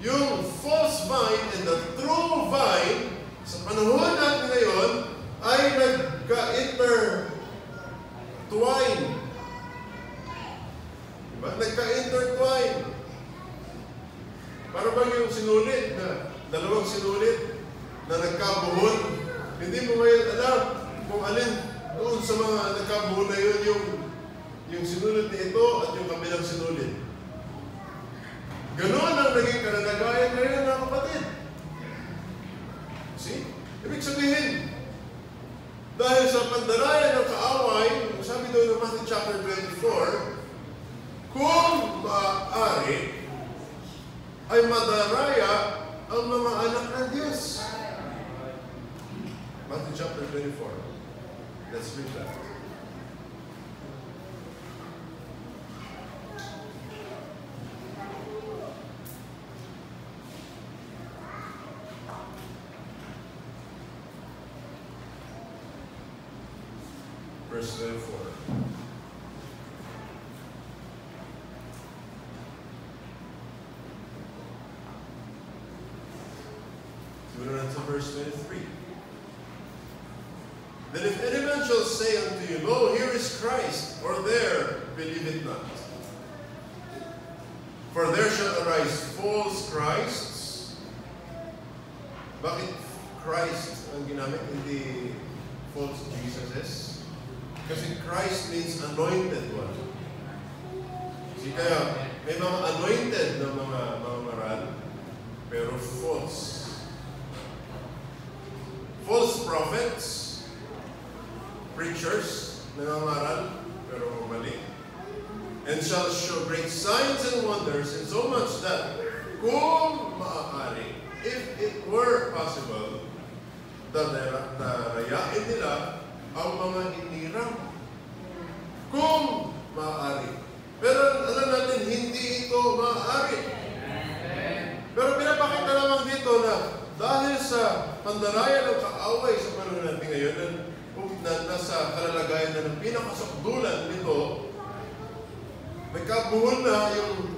yung false vine and the true vine, sa panahon natin ngayon, ay nagka-intertwine. Diba? Nagka-intertwine. Para bang yung sinulit na, dalawang sinulit na nagkabuhon, hindi mo ngayon alam kung alin doon sa mga nagkabuhon na yun yung sinulit na ito at yung kabilang sinulit. Ganon ang naging kananagayan ngayon mga kapatid. See? Ibig sabihin, dahil sa pandarayan ng kaaway, sabi doon ng Matthew chapter 24, kung maaari, ay madaraya ang mga anak ng Diyos. Matthew chapter 24. Let's read that. Verse 24. Verse 23. Then if any man shall say unto you, Lo, here is Christ, or there, believe it not. For there shall arise false Christs. Bakit Christ ang ginamit, hindi false Jesuses? Kasi Christ means anointed one. Kaya may mga anointed na mga maral, pero false. False prophets, preachers, nangangaral, pero mali. And shall show great signs and wonders, in so much that, kung maaari, if it were possible, darayain nila ang mga hinirang. Kung maaari. Pero alam natin, hindi ito maaari. Pero pinapakita lamang dito na dahil sa pandarayan ng kaaway sa panahon natin ngayon, na nasa kalalagayan na ng pinakasakdulan nito, may kabuhol na yung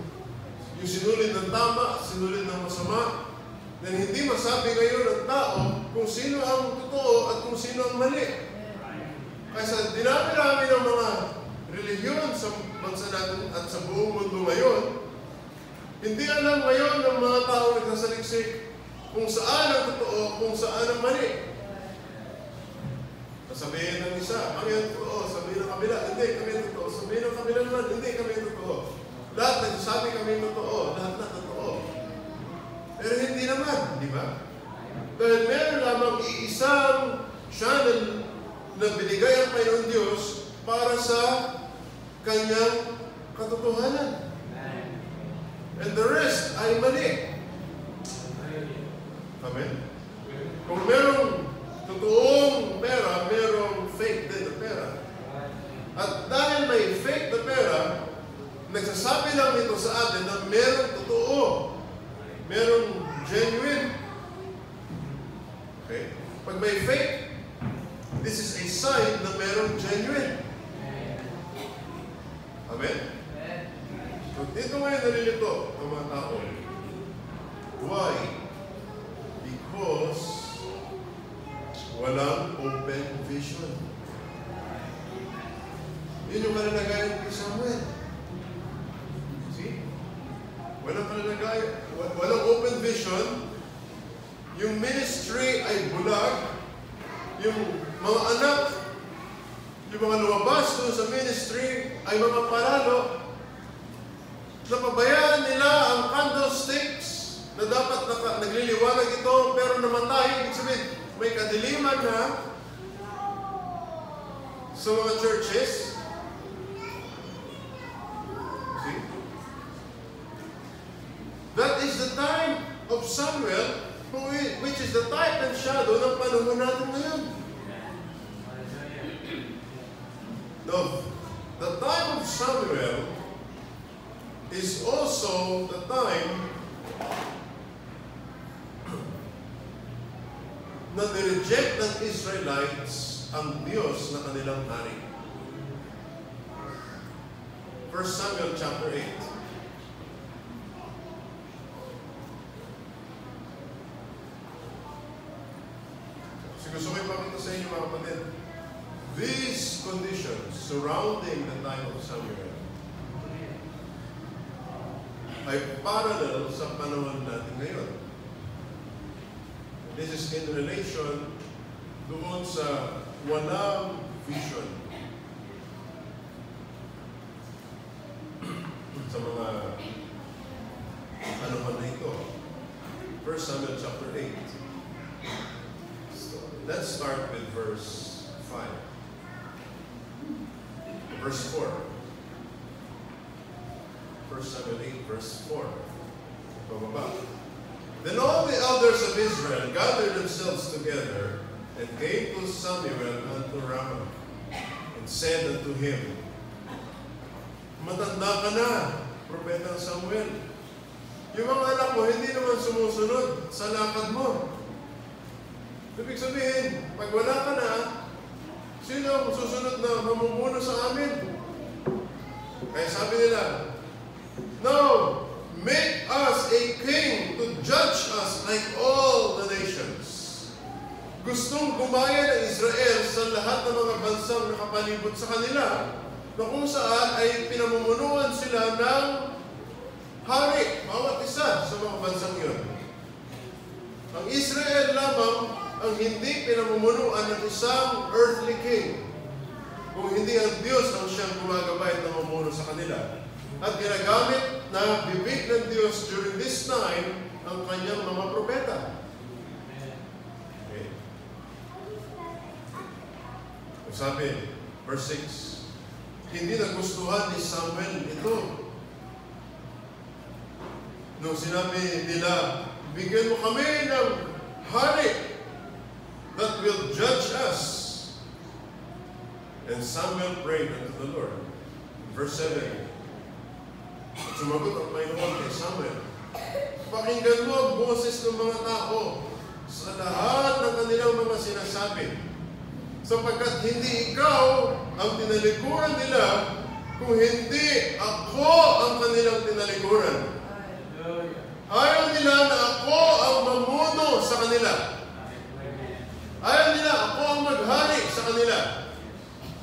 sinulid ng tama, sinulid ng masama, na hindi masabi ngayon ng tao kung sino ang totoo. totoo at kung sino ang mali. Kaysa dinami-rami ng mga relihiyon sa bansa natin at sa buong mundo ngayon, hindi alam ngayon ng mga tao nagsasaliksik kung saan ang totoo, kung saan ang mali. Sabihin ng isa, kami ang totoo. Sabihin ng kabila, hindi, kami ang totoo. Sabihin ng kabila naman, hindi, kami ang totoo. Lahat nagsasabi kami ang totoo. Lahat na totoo. Pero hindi naman, di ba? Dahil meron lamang iisang channel na binigay ang Panginoon Diyos para sa kanyang katotohanan. And the rest ay mali. Amen? Kung merong totoong pera, merong fake din na pera. At dahil may fake na pera, nagsasabi lang ito sa atin na merong totoo. Merong genuine. Okay? Pag may fake, this is a sign na merong genuine. Amen? So, dito ngayon nalilito ang mga tao. Why? Because walang open vision. Yun yung kalalagayan kay Samuel. See? Walang kalalagayan. Walang open vision. Yung ministry ay bulag. Yung mga anak, yung mga lumabas doon sa ministry ay mga paralo. Napabayaan nila ang candlesticks na dapat nagliliwanag ito pero namatay. Ibig sabihin, may kadiliman na sa mga churches. See? That is the time of Samuel, which is the type and shadow ng panahon natin ngayon. No, the time of Samuel is also the time na nireject ng Israelites ang Diyos na kanilang hari. 1 Samuel chapter 8. So gusto ko ipakita sa inyo mga kapatid. These conditions surrounding the time of Samuel ay parallel sa panahon natin ngayon. This is in relation doon sa walang vision sa mga panahon na ito. 1 Samuel chapter 8. So, let's start with verse 5. Verse 4. 1 Samuel 8, verse 4. Bababa. Then all the elders of Israel gathered themselves together and came to Samuel unto Ramah and said unto him, matanda ka na, Propeta Samuel. Yung mga anak mo, hindi naman sumusunod sa lakad mo. Ibig sabihin, pag wala ka na, sino ang susunod na mamumuno sa amin? Kaya sabi nila, no, make us a king to judge us like all the nations. Gustong gumaya ng Israel sa lahat ng mga bansang nakapalibot sa kanila na kung saan ay pinamumunuan sila ng hari, bawat isa sa mga bansang yun. Ang Israel lamang ang hindi pinamumunuan ng isang earthly king, kung hindi ang Diyos ang siyang gumagabay na mamuno sa kanila. At ginagamit na bibig ng Diyos during this time ang kanyang mga propeta. Okay. Sabi, verse 6, hindi nagustuhan ni Samuel ito. Nung sinabi nila, bigyan mo kami ng hari that will judge us. And Samuel prayed unto the Lord. Verse 7, sumagot ang Panginoon kay Samuel, pakinggan mo ang boses ng mga tao sa lahat ng kanilang mga sinasabi, sapagkat hindi ikaw ang tinalikuran nila, kung hindi ako ang kanilang tinalikuran. Ayaw nila na ako ang mamuno sa kanila. Ayaw nila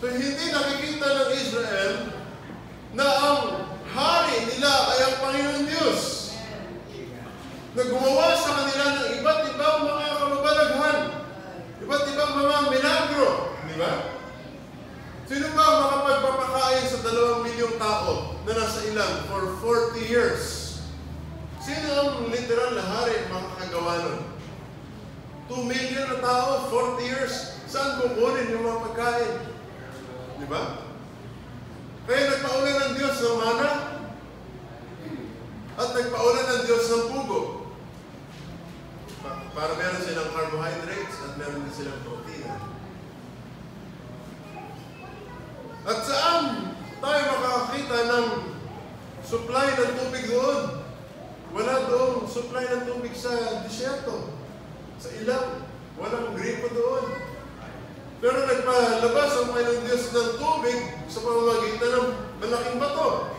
So hindi nakikita ng Israel na ang hari nila ay ang Panginoon Diyos, na gumawa sa kanila ng iba't ibang mga kababalaghan, iba't ibang mga milagro. Di ba? Sino ba makapagpapakain sa 2 milyong tao na nasa ilang for 40 years? Sino ang literal na hari makakagawa nun? 2 million na tao, 40 years, saan kukunin yung mga pagkain? Di ba? Kaya nagpaulan ng Diyos ng mana at nagpaulan ng Diyos ng pugo. Para meron silang carbohydrates at meron din silang protein. At saan tayo makakakita ng supply ng tubig doon? Wala doon supply ng tubig sa disyerto, sa ilang. Walang gripo doon. Pero nagpalabas ang Panginoon Diyos ng tubig sa pamamagitan ng malaking bato.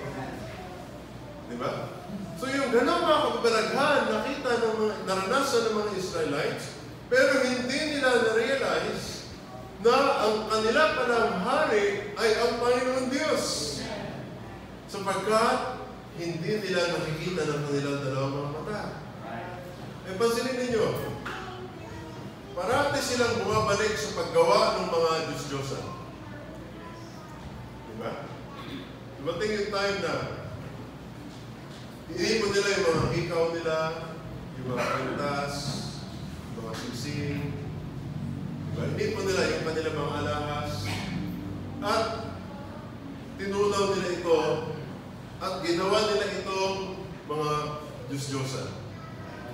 Di ba? So yung ganang mga kababalaghan, nakita ng mga, naranasan ng mga Israelites, pero hindi nila na-realize na ang kanila palang hari ay ang Panginoon Diyos. Sapagkat hindi nila nakikita ng kanilang dalawang mga mata. E pansinin ninyo, parati silang bumabalik sa paggawa ng mga Diyos-Diyosan. Diba? Dumating yung time na iniipon nila yung mga hikaw nila, yung mga pintas, yung mga singsing. Diba? Iniipon nila yung kanilang mga alahas. At tinunaw nila ito at ginawa nila itong mga Diyos-Diyosan,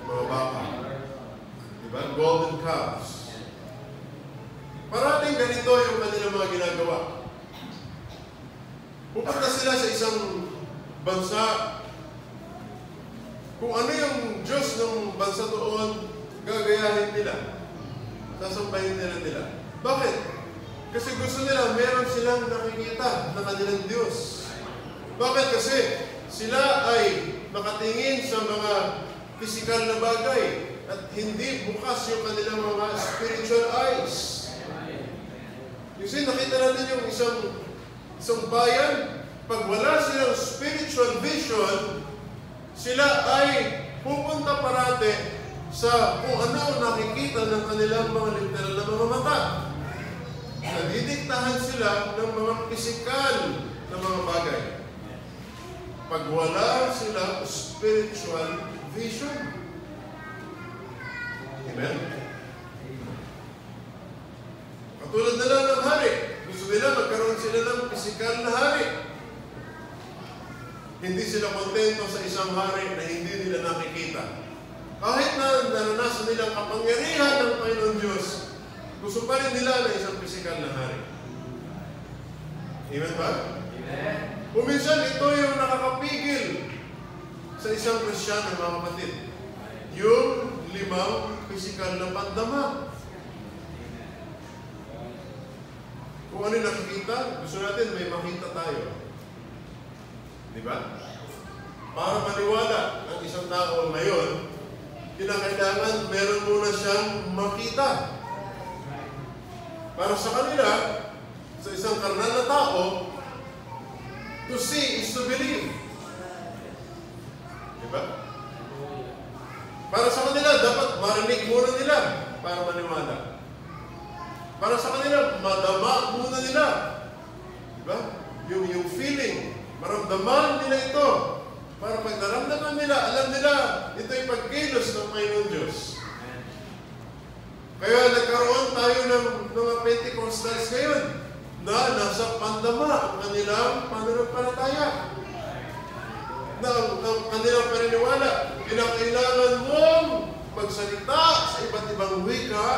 mga baka. Diba? Golden calves. Parating ganito yung kanilang mga ginagawa. Pupunta sila sa isang bansa. Kung ano yung Diyos ng bansa doon, gagayahin nila. Sasambahin nila. Bakit? Kasi gusto nila, meron silang nakikita na kanilang Diyos. Bakit? Kasi sila ay nakatingin sa mga pisikal na bagay at hindi bukas yung kanilang mga spiritual eyes. Kasi nakita natin yung isang bayan, pag wala silang spiritual vision, sila ay pupunta parate sa kung ano nakikita ng kanilang mga literal na mga mata. Nadidiktahan sila ng mga pisikal na mga bagay. Pag wala sila spiritual vision. Amen? Katulad na lang ng hari. Gusto nila magkaroon sila ng pisikal na hari. Hindi sila kontento sa isang hari na hindi nila nakikita. Kahit na naranasan nilang kapangyarihan ng Panginoon Diyos, gusto pa rin nila na isang pisikal na hari. Amen ba? Amen. Kuminsan ito yung nakakapigil sa isang Kristiyano, mga kapatid. Yung 5 pisikal na pandama. Kung ano yung nakikita, gusto natin may makita tayo. Di ba? Para maniwala ang isang tao ngayon, kinakailangan meron muna siyang makita. Para sa kanila, sa isang karnal na tao, to see is to believe. Diba? Para sa kanila, dapat marinig muna nila para maniwala. Para sa kanila, madama muna nila. Diba? Yung feeling, maramdaman nila ito. Para pag naramdaman nila, alam nila, ito yung pagkilos ng Panginoon Diyos. Kaya nagkaroon tayo ng mga Pentecostals ngayon na nasa pandama ang kanilang pananampalataya. Na ang kanilang paniniwala, kinakailangan mong magsalita sa iba't ibang wika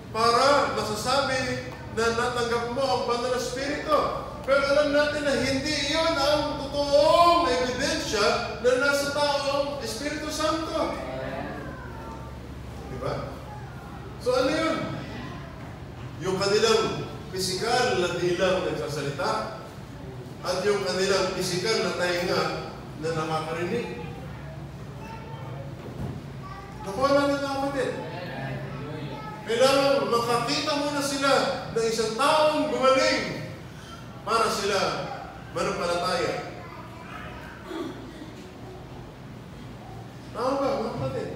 para masasabi na natanggap mo ang banal na Espiritu. Pero alam natin na hindi iyon ang totoong ebidensya na nasa taong Espiritu Santo. Diba? So ano yun? Yung kanilang pisikal na dilang nagsasalita at yung kanilang pisikal na tainga na nakakarinig. Nakuha lang ng kapatid. Kailangan makakita muna sila ng isang taong gumaling para sila manampalataya. Tama ba, mga kapatid?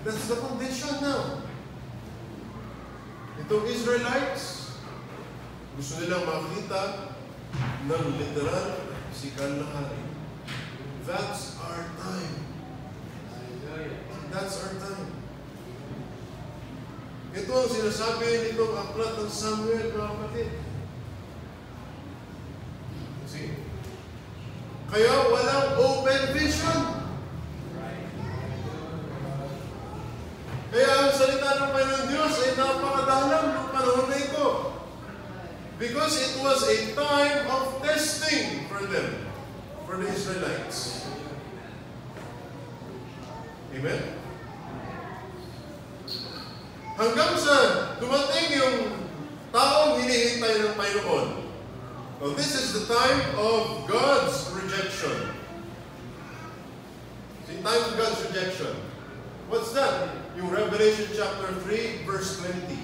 That's the condition now. Itong Israelites, gusto nilang makita ng literal physical na hari. That's our time. That's our time. Ito ang sinasabi nitong aklat ng Samuel, mga kapatid. See? Kaya walang open vision. Kaya ang salita ng Panginoon Diyos ay napakadalang ng panahon na ito. Because it was a time of testing for them, for the Israelites. Amen? Hanggang sa dumating yung taong hinihintay ng Panginoon. Well, this is the time of God's rejection. The time of God's rejection. What's that? Yung Revelation chapter 3, verse 20.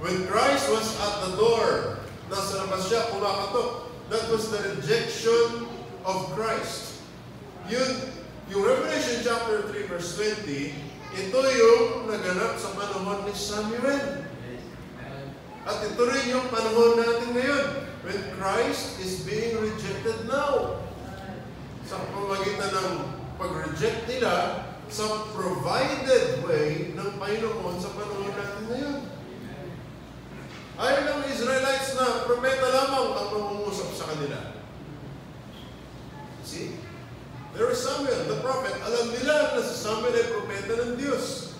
When Christ was at the door, nasa labas siya, kumakatok. That was the rejection of Christ. Yung Revelation chapter 3, verse 20, ito yung naganap sa panahon ni Samuel. At ito rin yung panahon natin ngayon, when Christ is being rejected now. Sa pamamagitan ng pag-reject nila sa provided way ng Panginoon sa panahon natin ngayon. Ayaw ng Israelites na propeta lamang ang mangungusap sa kanila. See? There is Samuel, the prophet. Alam nila na si Samuel ay propeta ng Diyos.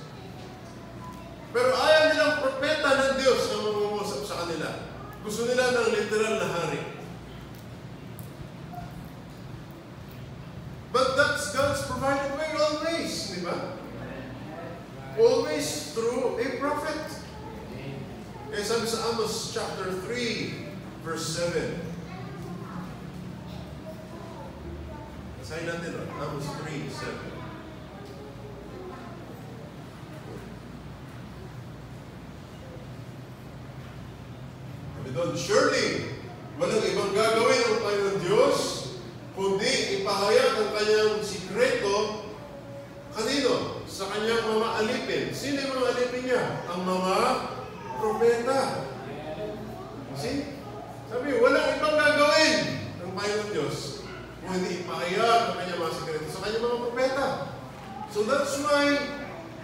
Pero ayaw nilang propeta ng Diyos ang mangungusap sa kanila. Gusto nila ng literal na hari. But that's God's provided way always, di ba? Always through a prophet. Kaya sabi sa Amos chapter 3, verse 7. Basahin natin, Amos 3, 7. Surely, walang ibang gagawin ang Panginoon Diyos, kundi ipahayag ang kanyang sikreto kanino? Sa kanyang mga alipin. Sino yung mga alipin niya? Ang mga propeta. See? Sabi, walang ibang gagawin ang Panginoon Diyos, kundi ipahayag ang kanyang mga sikreto sa kanyang mga propeta. So that's why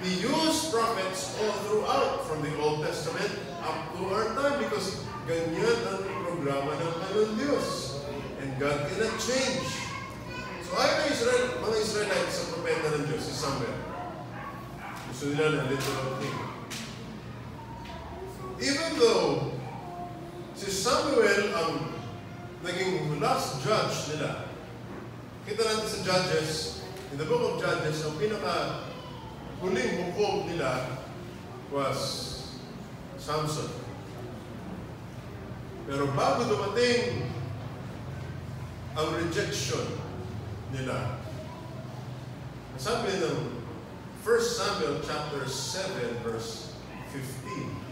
He used prophets all throughout, from the Old Testament up to our time, because ganyan ang programa ng Panginoon Diyos. And God cannot change. So ayaw na mga Israelites sa propeta ng Diyos, si Samuel. Gusto nila ng literal thing. Even though si Samuel ang naging last judge nila, kita natin sa Judges, in the book of Judges, ang pinaka-huling hukom nila was Samson. Pero bago dumating ang rejection nila, sabi ng 1 Samuel chapter 7 verse 15.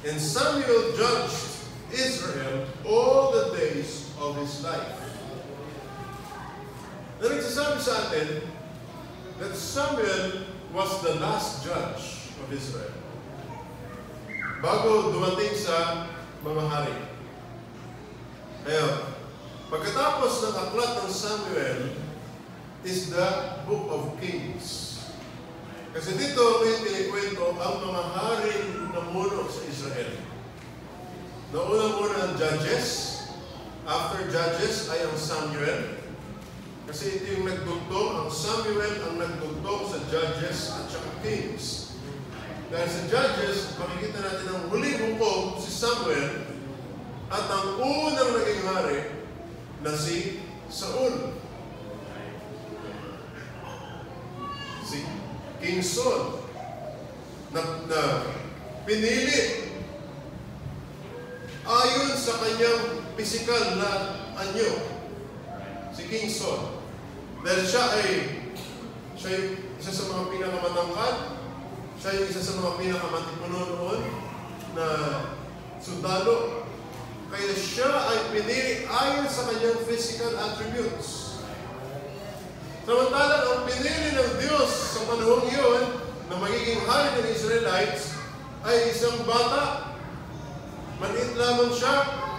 And Samuel judged Israel all the days of his life. Na nagsasabi sa atin that Samuel was the last judge of Israel. Bago dumating sa mga hari. Kaya, pagkatapos ng aklat ng Samuel is the book of Kings. Kasi dito may pinikwento ang mga haring namuno sa Israel. Nauna muna ang Judges. After Judges ay ang Samuel. Kasi ito yung nagdugtong, ang Samuel ang nagdugtong sa Judges at saka Kings. Dahil sa Judges, makikita natin ang huling hukom si Samuel at ang unang naging hari na si Saul. Si King Saul na pinili kanyang physical na anyo, si King Saul. Dahil siya yung isa sa mga pinakamatangkad, siya yung isa sa mga pinakamatipuno noon na sundalo. Kaya siya ay pinili ayon sa kanyang physical attributes. Samantalang ang pinili ng Diyos sa panahong iyon na magiging hari ng Israelites ay isang bata. Maliit lamang siya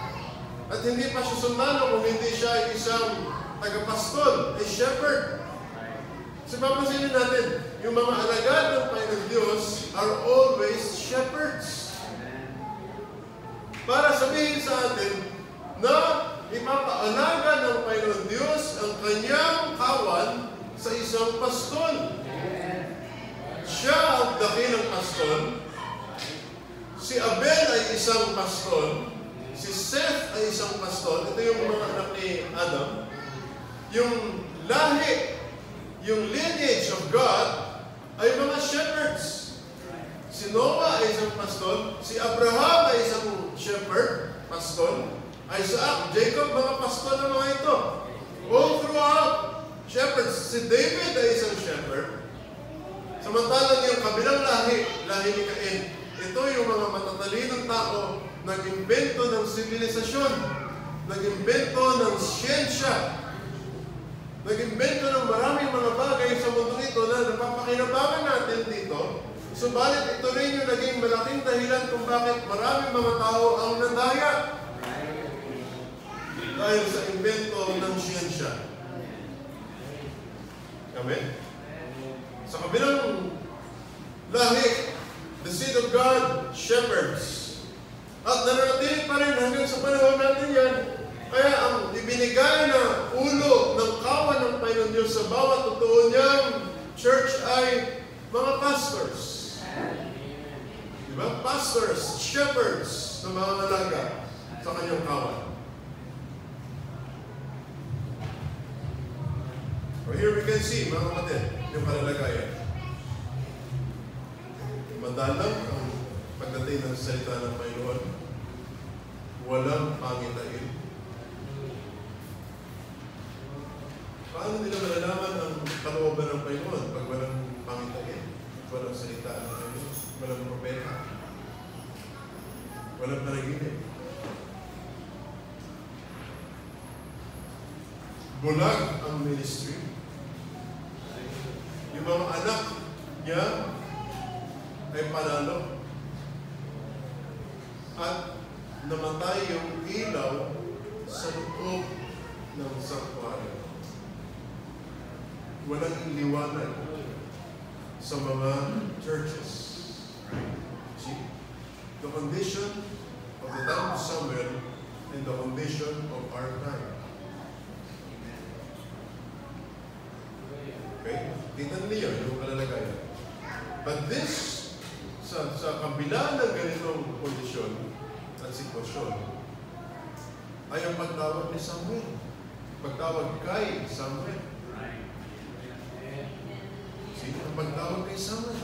at hindi pa siya sundalo kung hindi siya ay isang tagapastol, ay shepherd. Kasi papansinin natin, yung mga alagad ng Panginoon Diyos are always shepherds. Para sabihin sa atin na ipapaalaga ng Panginoon Diyos ang kanyang kawan sa isang pastol. Siya ang dakilang pastol. Si Abel ay isang pastol. Si Seth ay isang pastol. Ito yung mga anak ni Adam. Yung lahi, yung lineage of God ay mga shepherds. Si Noah ay isang pastol. Si Abraham ay isang shepherd, pastol. Isaac, Jacob, mga pastol na mga ito. All throughout, shepherds. Si David ay isang shepherd. Samantalang yung kabilang lahi ni Cain, ito yung mga matatalinong tao nag-imbento ng sibilisasyon, nag-imbento ng siyensya, nag-imbento ng maraming mga bagay sa mundong ito na napapakinabangan natin dito. Subalit ito rin yung naging malaking dahilan kung bakit maraming mga tao ang nadaya dahil sa imbento ng siyensya. Amen? Sa kabilang lahi, the seed of God, shepherds. At nananatili pa rin hanggang sa panahon natin yan. Kaya ang ibinigay na ulo ng kawan ng Panginoon Diyos sa bawat totoo niyang church ay mga pastors. Diba? Pastors, shepherds na mga alaga sa kanyang kawan. So here we can see, mga kapatid, yung kalalagayan. Madalang ang pagdating ng salita ng Panginoon, walang pangitain. Paano nila malalaman ang kalooban ng Panginoon pag walang pangitain? Walang salita ng Panginoon, walang propeta, walang panaginip. Bulag ang ministry. Yung mga anak niya ay panalo. At namatay yung ilaw sa loob ng sanctuary. Walang iliwanag sa mga churches. See? The condition of the time of Samuel and the condition of our time. Okay? Tingnan niyo yung kalalagayan. But this, sa kabila ng ganitong kondisyon at sitwasyon, ay ang pagtawag ni Samuel. Pagtawag kay Samuel. Sino ang pagtawag kay Samuel?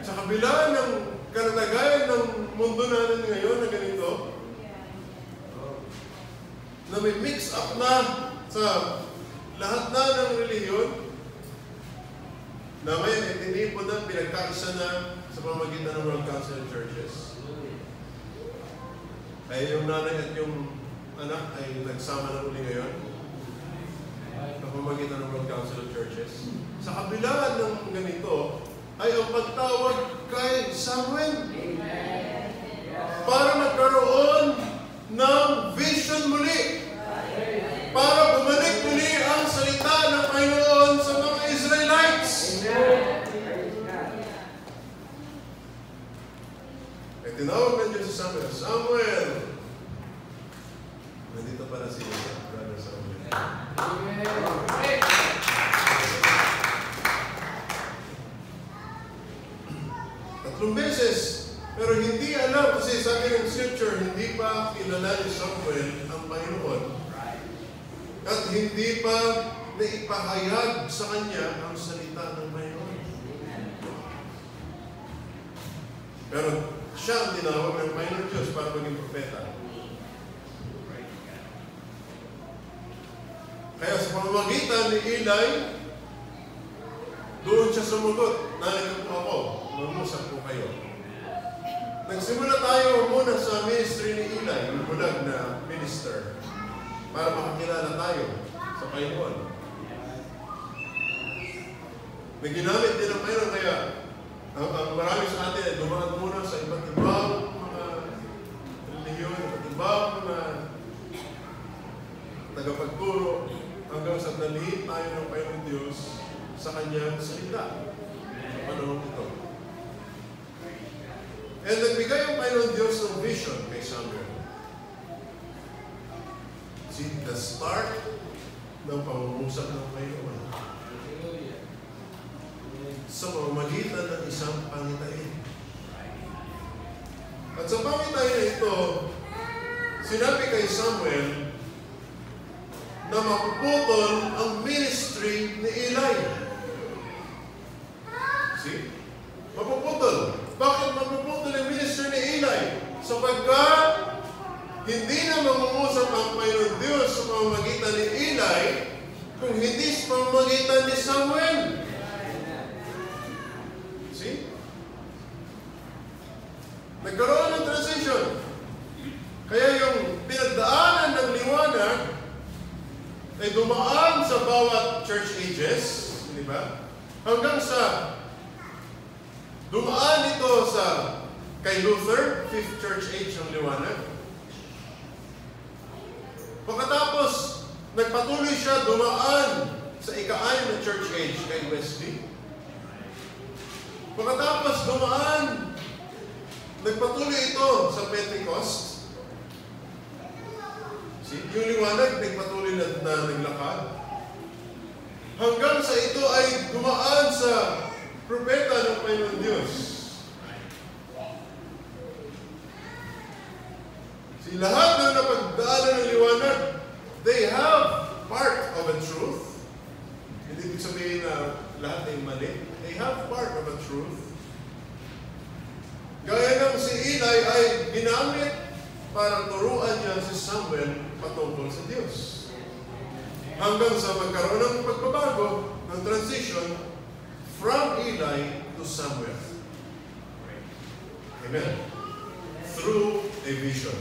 Sa kabila ng kalalagayan ng mundo natin ngayon na ganito, na may mix up na sa lahat na ng relihiyon, na may tinipon na, pinagkaisa na sa pamamagitan ng World Council of Churches. Ay yung nanay at yung anak ay nagsama na uli ngayon sa pamamagitan ng World Council of Churches. Sa kabila ng ganito, ay ang pagtawag kay Samuel. Para magkaroon ng vision muli. Para bumalik muli ang salita ng Panginoon sa mga Israelites. Ay tinawag ng Diyos si Samuel. Samuel! Nandito pala si Brother Samuel. Tatlong beses, pero hindi alam kasi sabi ng Scripture, hindi pa kilala ni Samuel ang Panginoon. At hindi pa naipahayag sa kanya ang salita ng Panginoon. Pero siya ang tinawag ng Panginoon Diyos para maging propeta. Kaya sa pamamagitan ni Eli, doon siya sumugot, narito po ako, mamusap po kayo. Nagsimula tayo muna sa ministry ni Eli, yung bulag na minister, para makakilala tayo sa Panginoon. May ginamit din ang Panginoon, kaya ang marami sa atin ay dumaan muna sa iba't ibang mga relihiyon, iba't ibang mga tagapagturo, hanggang sa nalihin tayo ng Panginoon Diyos sa Kanyang salita sa panahon ito. And nagbigay ang Panginoon Diyos ng vision kay Samuel. See, the start ng pangungusap ng Panginoon sa pamamagitan ng isang pangitain. At sa pangitain na ito, sinabi kay Samuel na mapuputol ang ministry ni Eli. See? Mapuputol. Bakit mapuputol ang ministry ni Eli? Sapagkat hindi na mangungusap ang Panginoon Diyos sa pamamagitan ni Eli kung hindi sa pamamagitan ni Samuel. See? Nagkaroon ng transition. Kaya yung pinagdaanan ng liwanag ay dumaan sa bawat church ages, di ba? Hanggang sa dumaan ito sa kay Luther, 5th church age ng liwanag. Pagkatapos, nagpatuloy siya dumaan sa ika-9 na church age kay Wesley. Pagkatapos dumaan, nagpatuloy ito sa Pentecost. Yung liwanag, nagpatuloy na naglakad. Hanggang sa ito ay dumaan sa propeta ng Panginoon Diyos. Lahat ng napagdaanan ng liwanag, they have part of a truth. Hindi ibig sabihin na lahat ay mali. They have part of a truth. Gaya ng si Eli ay ginamit para turuan niya si Samuel patungkol sa Diyos. Hanggang sa magkaroon ng pagbabago, ng transition from Eli to Samuel. Amen. Through a vision.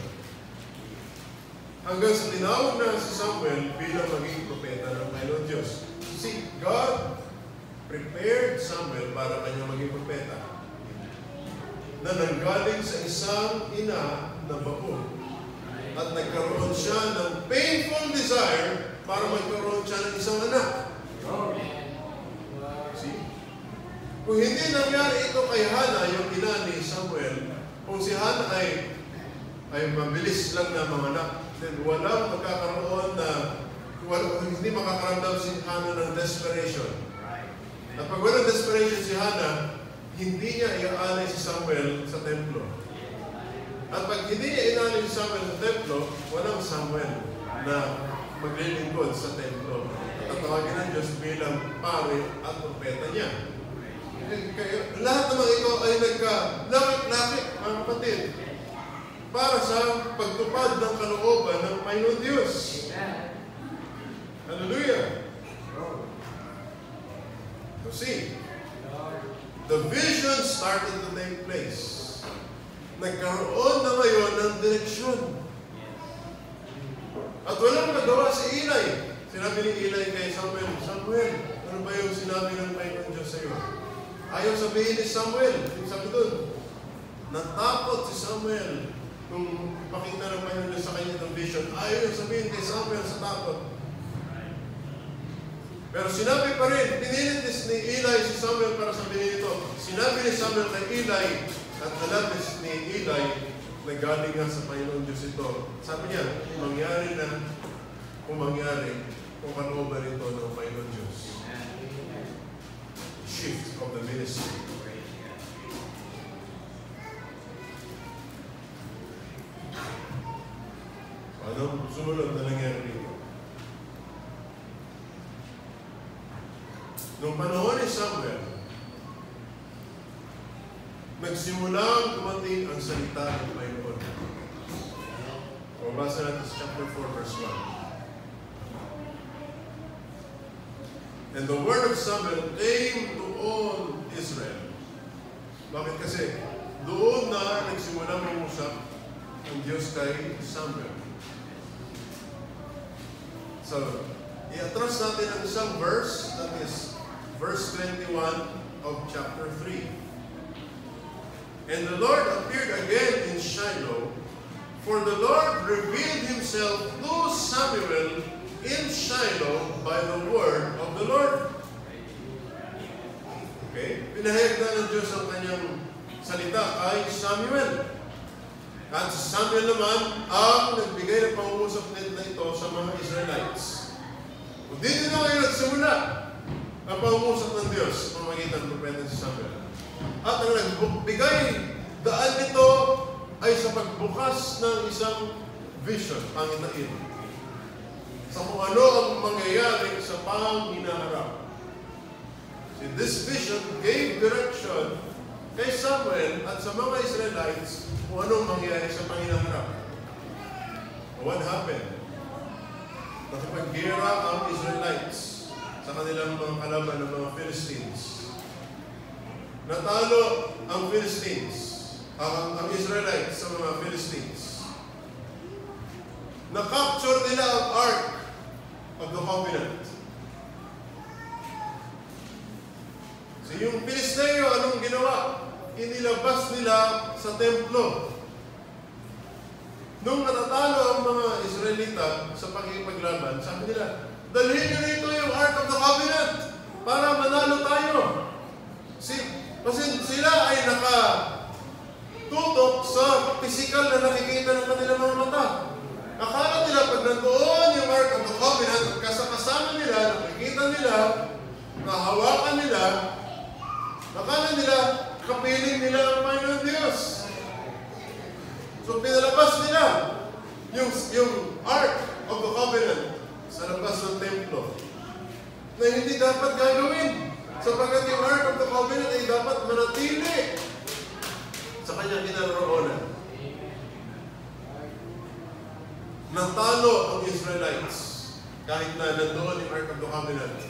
Hanggang sa tinawag na si Samuel bilang maging propeta ng Panginoon Diyos. See, God prepared Samuel para kanyang maging propeta na nanggaling sa isang ina na baon. At nagkaroon siya ng painful desire para magkaroon siya ng isang anak. See? Kung hindi nangyari ito kay Hannah, yung ina ni Samuel, kung si Hannah ay mabilis lang na manganak, then walang magkakaroon na, hindi makakaramdam si Hannah ng desperation. At pag walang desperation si Hannah, hindi niya iaalay si Samuel sa templo. At pag hindi niya inaalay si Samuel sa templo, walang Samuel na maglilingkod sa templo. At tatawagin ng Diyos bilang pare at propeta niya. Kaya lahat naman ito ay nagka-lakit-lakit, mga kapatid, para sa pagtupad ng kalooban ng Panginoon Diyos. Hallelujah! So see, the vision started to take place. Nagkaroon na ngayon ng direksyon. At walang nagawa si Eli. Sinabi ni Eli kay Samuel, Samuel, ano ba yung sinabi ng Panginoon Diyos sa iyo? Ayaw sabihin ni Samuel. Sabi doon, natakot si Samuel nung pakita ng Panginoon Diyos sa kanya ng vision. Ayaw sabihin kay Samuel sa takot. Pero sinabi pa rin, pinilit ni Eli si Samuel para sabihin ito. Sinabi ni Samuel kay Eli, at alam ni Eli na galing nga sa Panginoon Diyos ito. Sabi niya, mangyari na kung mangyari, kung kalooban ito ng Panginoon Diyos. Shift of the ministry. Anong sumunod na nangyari dito? Noong panahon ni Samuel, nagsimulang dumating ang salita ng Panginoon. O basa natin sa chapter 4, verse 1. And the word of Samuel came to all Israel. Bakit kasi? Doon na nagsimula mangusap ang Diyos kay Samuel. So, i-atras natin ang isang verse, that is verse 21 of chapter 3. And the Lord appeared again in Shiloh, for the Lord revealed himself through Samuel in Shiloh by the word of the Lord. Okay? Pinahayag na ng Diyos ang kanyang salita kay Samuel. At si Samuel naman ang nagbigay ng pangungusap na ito sa mga Israelites. O dito na kayo nagsimula ang pangungusap ng Diyos sa pamamagitan ng propeta si Samuel. At ang nagbigay daan nito ay sa pagbukas ng isang vision, pangitain. Sa kung ano ang mangyayari sa panghinaharap. See, this vision gave direction kay Samuel at sa mga Israelites kung anong mangyayari sa panghinaharap. What happened? Nakipaggera ang Israelites sa kanilang mga kalaban ng mga Philistines. Natalo ang Philistines, ang Israelites sa mga Philistines. Na-capture nila ang Ark of the Covenant. So yung Pilisteo, anong ginawa? Inilabas nila sa templo. Nung natatalo ang mga Israelita sa pakikipaglaban, sabi nila, dalhin nyo rito yung Ark of the Covenant para manalo tayo. Kasi sila ay nakatutok sa physical na nakikita ng kanilang mga mata. Akala nila pag nandoon yung Ark of the Covenant at kasama nila, nakikita nila, nahawakan nila, akala nila, kapiling nila ang Panginoon Diyos. So pinalabas nila yung Ark of the Covenant sa labas ng templo na hindi dapat gagawin sapagkat yung Ark of the Covenant ay dapat manatili sa kanyang kinaroroonan. Natalo ang Israelites kahit na nandoon yung Ark of the Covenant.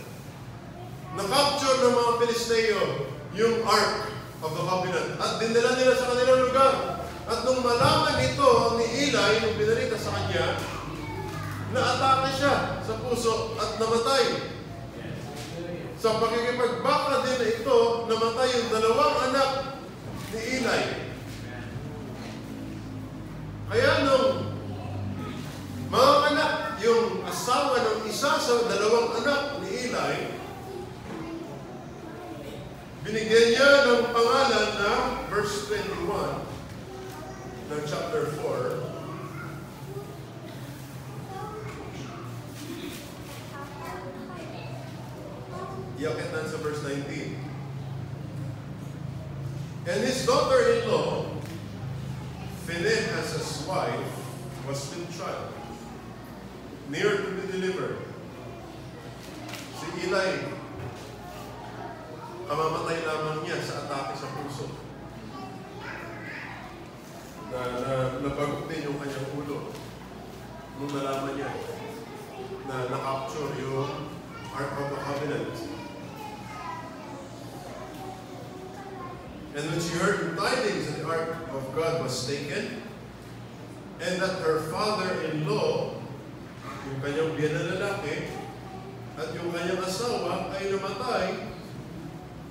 Na-capture ng mga Pilisteo yung Ark of the Covenant at dinala nila sa kanilang lugar. At nung malaman ito ni Eli, nung binalita sa kanya, naatake siya sa puso at namatay. Sa pakikipagbaka din na ito, namatay yung dalawang anak ni Eli. Kaya nung mga anak, yung asawa ng isa sa dalawang anak ni Eli, binigyan niya ng pangalan na verse 21 ng chapter 4. Iakit na sa verse 19. And his daughter-in-law, Phinehas' wife, was with child, near to be delivered. Si Eli, kamamatay lamang niya sa atake sa puso. Napagod din yung kanyang ulo nung nalaman niya na na-capture yung Ark of the Covenant. And when she heard the tidings that the Ark of God was taken, and that her father-in-law, yung kanyang biyan na lalaki, at yung kanyang asawa ay namatay,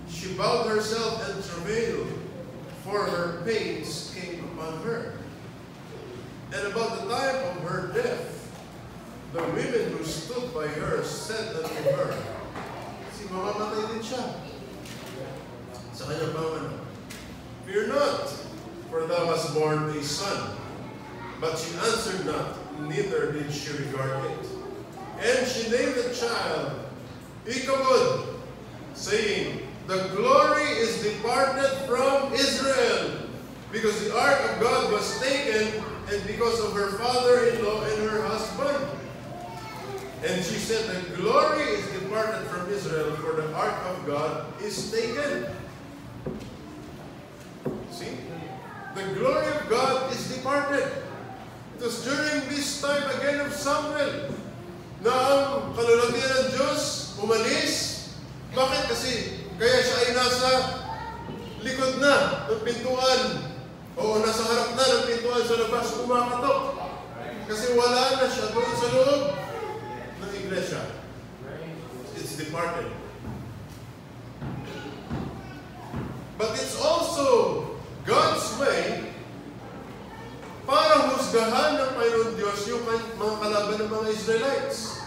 she bowed herself and travailed, for her pains came upon her. And about the time of her death, the women who stood by her said unto her, si mamamatay din siya. Sa kanyang pangalan, fear not, for thou hast born a son. But she answered not, neither did she regard it. And she named the child Ichabod, saying, the glory is departed from Israel, because the Ark of God was taken, and because of her father-in-law and her husband. And she said, the glory is departed from Israel, for the Ark of God is taken. See? The glory of God is departed. It was during this time again of Samuel na ang kalulatian ng Diyos umalis departed. But it's also God's way para husgahan ng Panginoon Diyos yung mga kalaban ng mga Israelites.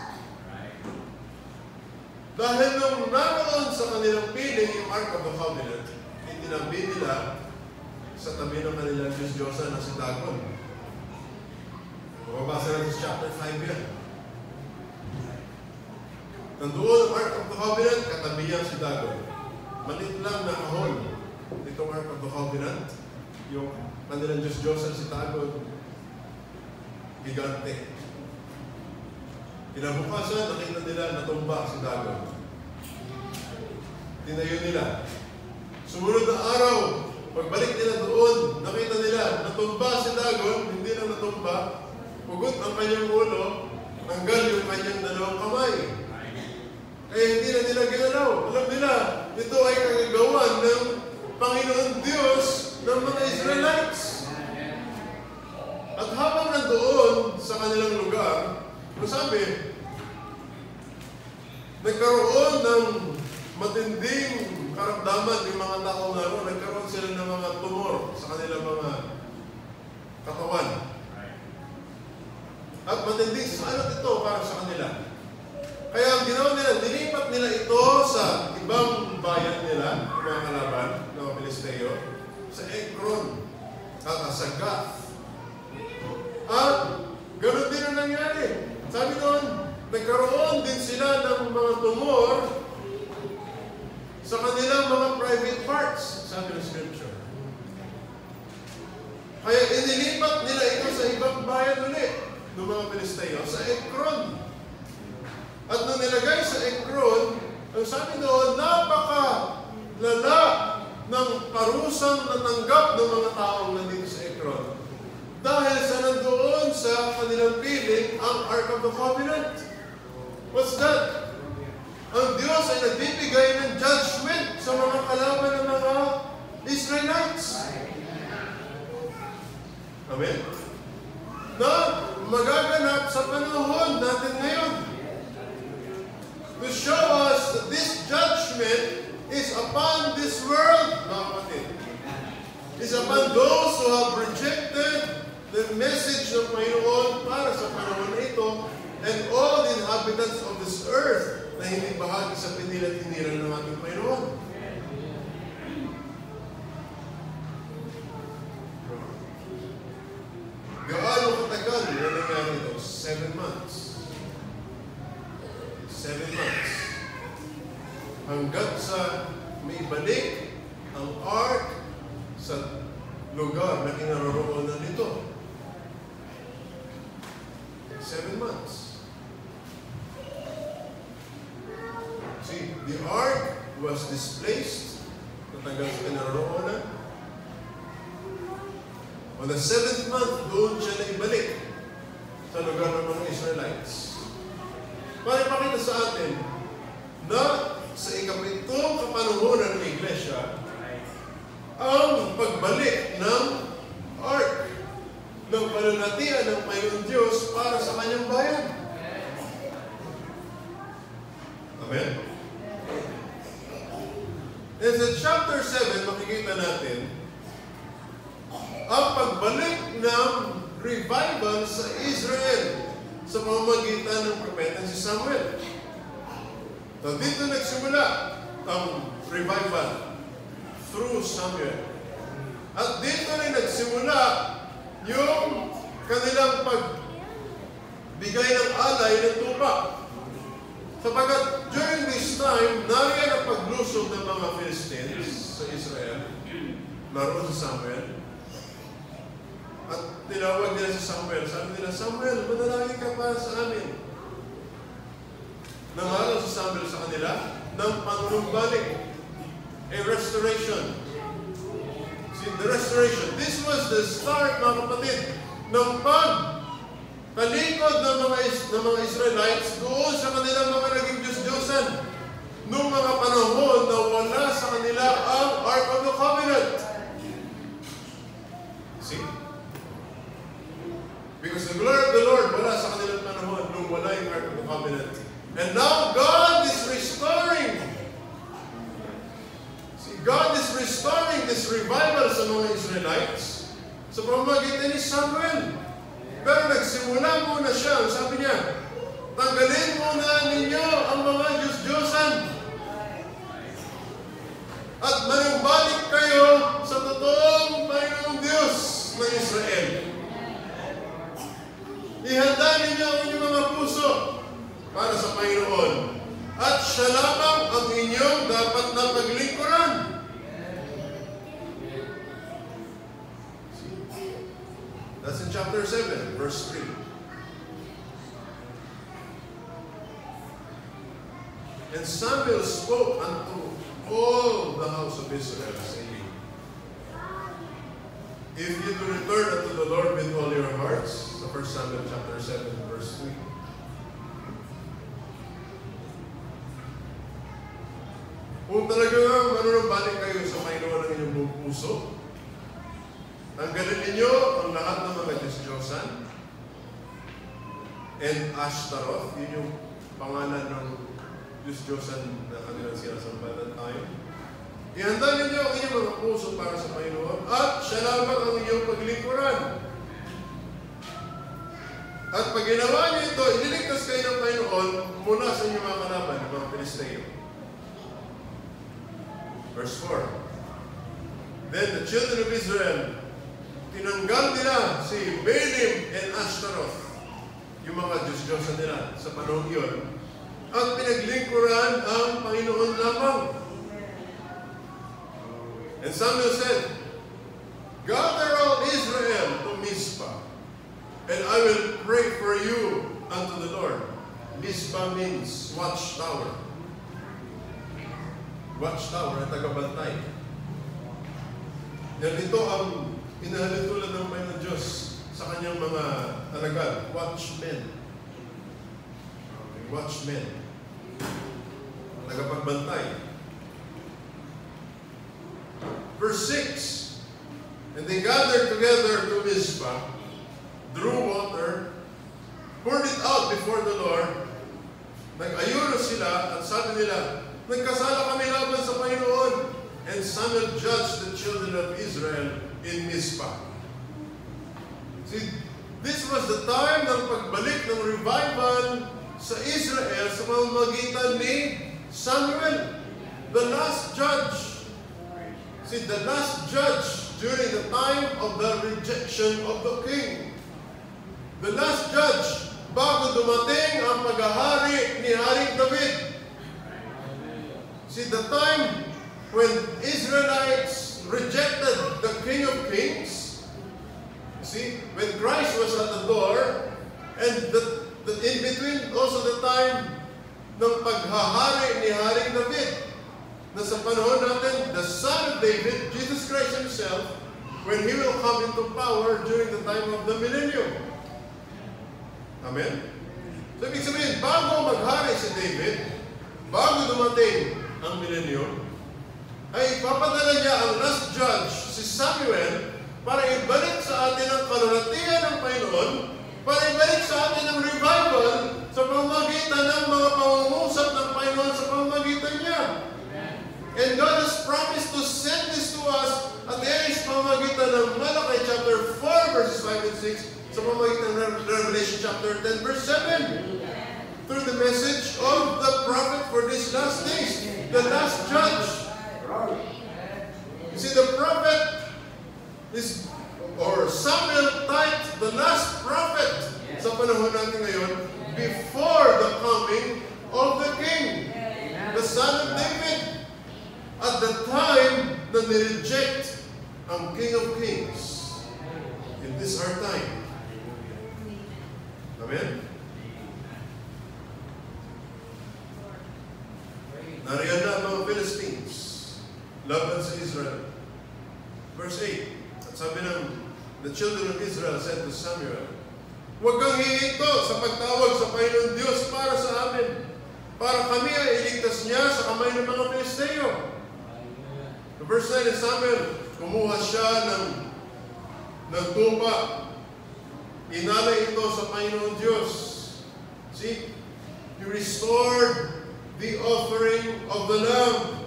Dahil nung naroon sa kanilang piling yung Ark of the Covenant, itinabi nila sa tabi ng kanilang Diyos-Diyosan na si Dagon. Mababasa natin sa chapter 5 yan. Nandoon ang Ark of the Covenant, katabi yan si Dagon. Malit lang na kahon itong Ark of the Covenant, yung kanilang Diyos-Diyosan si Dagon, gigante. Kinabukasan, nakita nila natumba si Dagon. Tinayo nila. Sumunod na araw, pagbalik nila doon, nakita nila natumba si Dagon, hindi lang natumba, pugot ang kanyang ulo, tanggal yung kanyang dalawang kamay. Kaya hindi na nila ginalaw. Alam nila, ito ay kagagawan ng Panginoon Diyos ng mga Israelites. At habang nandoon sa kanilang lugar, sabi, nagkaroon ng matinding karamdaman yung mga tao naroon. Nagkaroon sila ng mga tumor sa kanilang mga katawan. At matinding salot ito para sa kanila. Kaya ang ginawa nila, nilipat nila ito sa ibang bayan nila, mga kalaban, ng mga Pilisteo, sa Ekron, at sa Gath. At ganoon din ang nangyari. Sabi doon, nagkaroon din sila ng mga tumor sa kanilang mga private parts, sabi ng Scripture. Kaya inilipat nila ito sa ibang bayan ulit ng mga Pilisteo, sa Ekron. At nung nilagay sa Ekron, ang sabi doon, napaka-lala ng parusang natanggap ng mga taong nandito sa Ekron. Dahil sa nandoon sa kanilang piling ang Ark of the Covenant. What's that? Ang Diyos ay nagbibigay ng judgment sa mga kalaban ng mga Israelites. Amen? Na magaganap sa panahon natin ngayon. To show us that this judgment is upon this world, mga kapatid. Is upon those who have rejected the message ng Panginoon para sa panahon na ito, and all the inhabitants of this earth na hindi bahagi sa pinilat-hiniran ng ating Panginoon. Gaano katagal na nangyari ito? 7 months. 7 months. Hanggat sa may balik ang ark sa lugar na kinaroroonan nito. 7 months. See, the ark was displaced, natanggal sa kinaroroonan. On the 7th month, doon siya na ibalik sa lugar ng mga Israelites. Para ipakita sa atin na sa ikapitong kapanahunan ng Iglesia, ang pagbalik ng ark ng pananatian ng Panginoon Diyos para sa kanyang bayan. Amen? And sa chapter 7, makikita natin ang pagbalik ng revival sa Israel sa pamamagitan ng propeta si Samuel. So, dito nagsimula ang revival through Samuel. At dito rin nagsimula yung kanilang pagbigay ng alay ng tupa. Sapagkat during this time, nariyan ang paglusog ng mga Philistines sa Israel. Naroon sa Samuel. At tinawag nila si Samuel. Sabi nila, Samuel, manalangin ka pa sa amin. Nangaral si Samuel sa kanila ng panunumbalik. A restoration. See, the restoration. This was the start, mga kapatid, ng pagkalikod ng mga Israelites doon sa kanilang mga naging Diyos-Diyosan. Noong mga panahon na wala sa kanila ang Ark of the Covenant. See? Because the glory of the Lord wala sa kanilang panahon nung wala yung Ark of the Covenant. And now God is restoring Israelites sa pamamagitan ni Samuel. Pero nagsimula muna siya, sabi niya, tanggalin muna ninyo ang mga Diyos-Diyosan at manumbalik kayo sa totoong Panginoong Diyos ng Israel. Ihanda ninyo ang inyong mga puso para sa Panginoon at siya lamang ang inyong dapat na paglingkuran. That's in chapter 7, verse 3. And Samuel spoke unto all the house of Israel, saying, if you do return unto the Lord with all your hearts, sa 1 Samuel chapter 7, verse 3. Kung talagang manunumbalik kayo sa Panginoon ng inyong buong puso, tanggalin ninyo ang lahat ng mga Diyos-Diyosan and Ashtaroth, yun yung pangalan ng Diyos-Diyosan na kanilang sinasamba ng time. Ihanda ninyo ang inyong mga puso para sa Panginoon at siya lamang ang inyong paglingkuran. At pag ginawa niyo ito, ililigtas kayo ng Panginoon mula sa inyong mga kalaban, ng mga Pilisteo. Verse 4. Then the children of Israel, tinanggal nila si Baalim and Ashtaroth, yung mga Diyos-Diyosan nila sa panahon yun, at pinaglingkuran ang Panginoon lamang. And Samuel said, gather all Israel to Mizpah, and I will pray for you unto the Lord. Mizpah means watchtower. Watchtower at tagabantay. Yan ito ang inahalintulad ng Panginoon Diyos sa kanyang mga alagad, watchmen. Watchmen. Tagapagbantay. Verse 6. And they gathered together to Mizpah, drew water, poured it out before the Lord. Nag-ayuno sila at sabi nila, nagkasala kami laban sa Panginoon. And Samuel judged the children of Israel in Mizpah. See, this was the time ng pagbalik ng revival sa Israel sa pamamagitan ni Samuel, the last judge. See, the last judge during the time of the rejection of the king. The last judge bago dumating ang paghahari ni Haring David. See, the time when Israelites rejected the King of Kings, you see, when Christ was at the door, and in between also the time ng paghahari ni Haring David, na sa panahon natin, the Son of David, Jesus Christ Himself, when He will come into power during the time of the millennium. Amen? So, ibig sabihin, bago maghari si David, bago dumating ang millennium, ay papadala niya ang last judge, si Samuel, para ibalik sa atin ang kalulatian ng Panginoon, para ibalik sa atin ang revival sa pamamagitan ng mga pangungusap ng Panginoon sa pamamagitan niya. And God has promised to send this to us at the pamamagitan ng Malachi chapter 4 verses 5 and 6 sa pamamagitan ng Revelation chapter 10 verse 7. Through the message of the prophet for these last days, the last judge. You see, the prophet is, or Samuel typed the last prophet sa panahon natin ngayon before the coming of the king, the son of David, at the time na nireject ang King of Kings in this our time. Amen? Nariyan na ang mga Philistines laban sa Israel. Verse 8. At sabi ng the children of Israel said to Samuel, huwag kang hihinto sa pagtawag sa Panginoon Diyos para sa amin, para kami ay iligtas niya sa kamay ng mga Pilisteo. Verse 9, Samuel, kumuha siya ng tupa. Inalay ito sa Panginoon Diyos. See? He restored the offering of the lamb.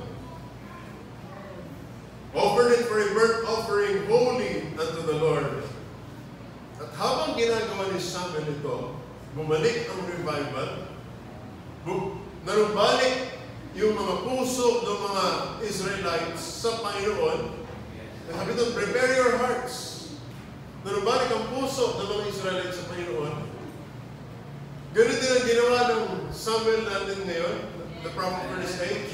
Offered it for a burnt offering, holy bumalik ang revival, nanumbalik yung mga puso ng mga Israelites sa Panginoon. Sabi doon, prepare your hearts. Nanumbalik ang puso ng mga Israelites sa Panginoon. Ganun din ang ginawa ng Samuel natin ngayon, the prophet for this age.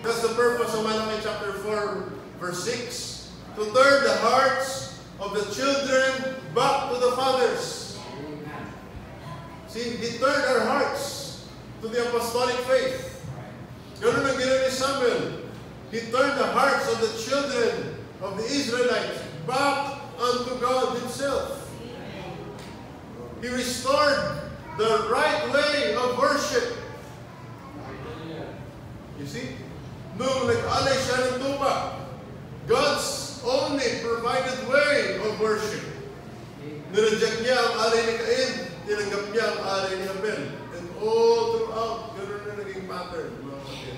That's the purpose of Malachi chapter 4, verse 6. To turn the hearts of the children back to the fathers. See, he turned our hearts to the apostolic faith. Ganun ang ginawa ni Samuel. He turned the hearts of the children of the Israelites back unto God Himself. He restored the right way of worship. You see? Nung nag-alay siya ng tupa, God's only provided way of worship. Nireject niya ang alay ni Cain, tinanggap niya ang alay ni Abel. And all throughout, ganoon na naging pattern, mga kapatid.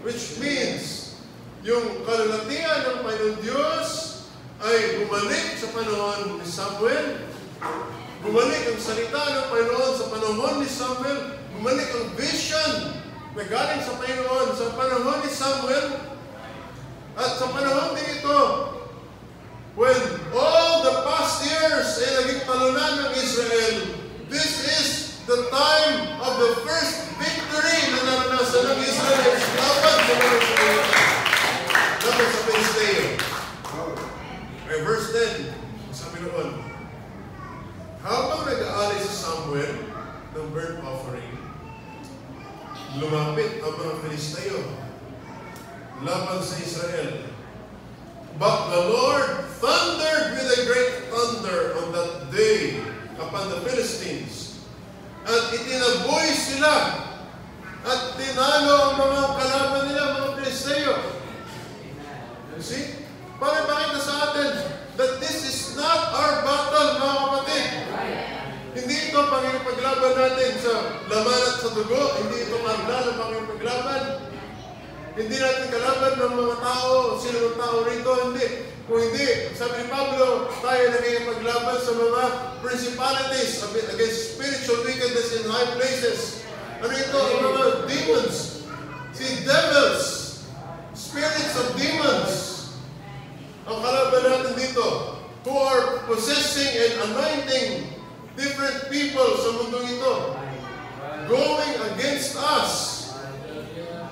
Which means, yung kalulatian ng Panginoon Diyos ay bumalik sa panahon ni Samuel. Bumalik ang salita ng Panginoon sa panahon ni Samuel. Bumalik ang vision na galing sa Panginoon sa panahon ni Samuel. At sa panahon din ito, when all the past years ay naging talunan ng Israel, this is the time of the first victory na naranasan ng Israel laban sa mga Israel. Laban sa Filisteo. Okay, verse 10, sabi noon, habang nag-aalay si Samuel ng burnt offering, lumapit ang mga Filisteo laban sa Israel. But the Lord thundered with a great thunder on that day upon the Philistines. At itinaboy sila at tinalo ang mga kalaban nila, mga Filisteo. You see? Para makita sa atin that this is not our battle, mga kapatid. Hindi ito pangipaglaban natin sa laman at sa dugo. Hindi ito karnal ang pangipaglaban. Hindi natin kalaban ng mga tao, sino ng tao rito, hindi. Kung hindi, sabi ni Pablo, tayo nakikipaglaban sa mga principalities against spiritual wickedness in high places. Ano ito? Ang mga demons. See, devils, spirits of demons. Ang kalaban natin dito, who are possessing and anointing different people sa mundong ito, going against us.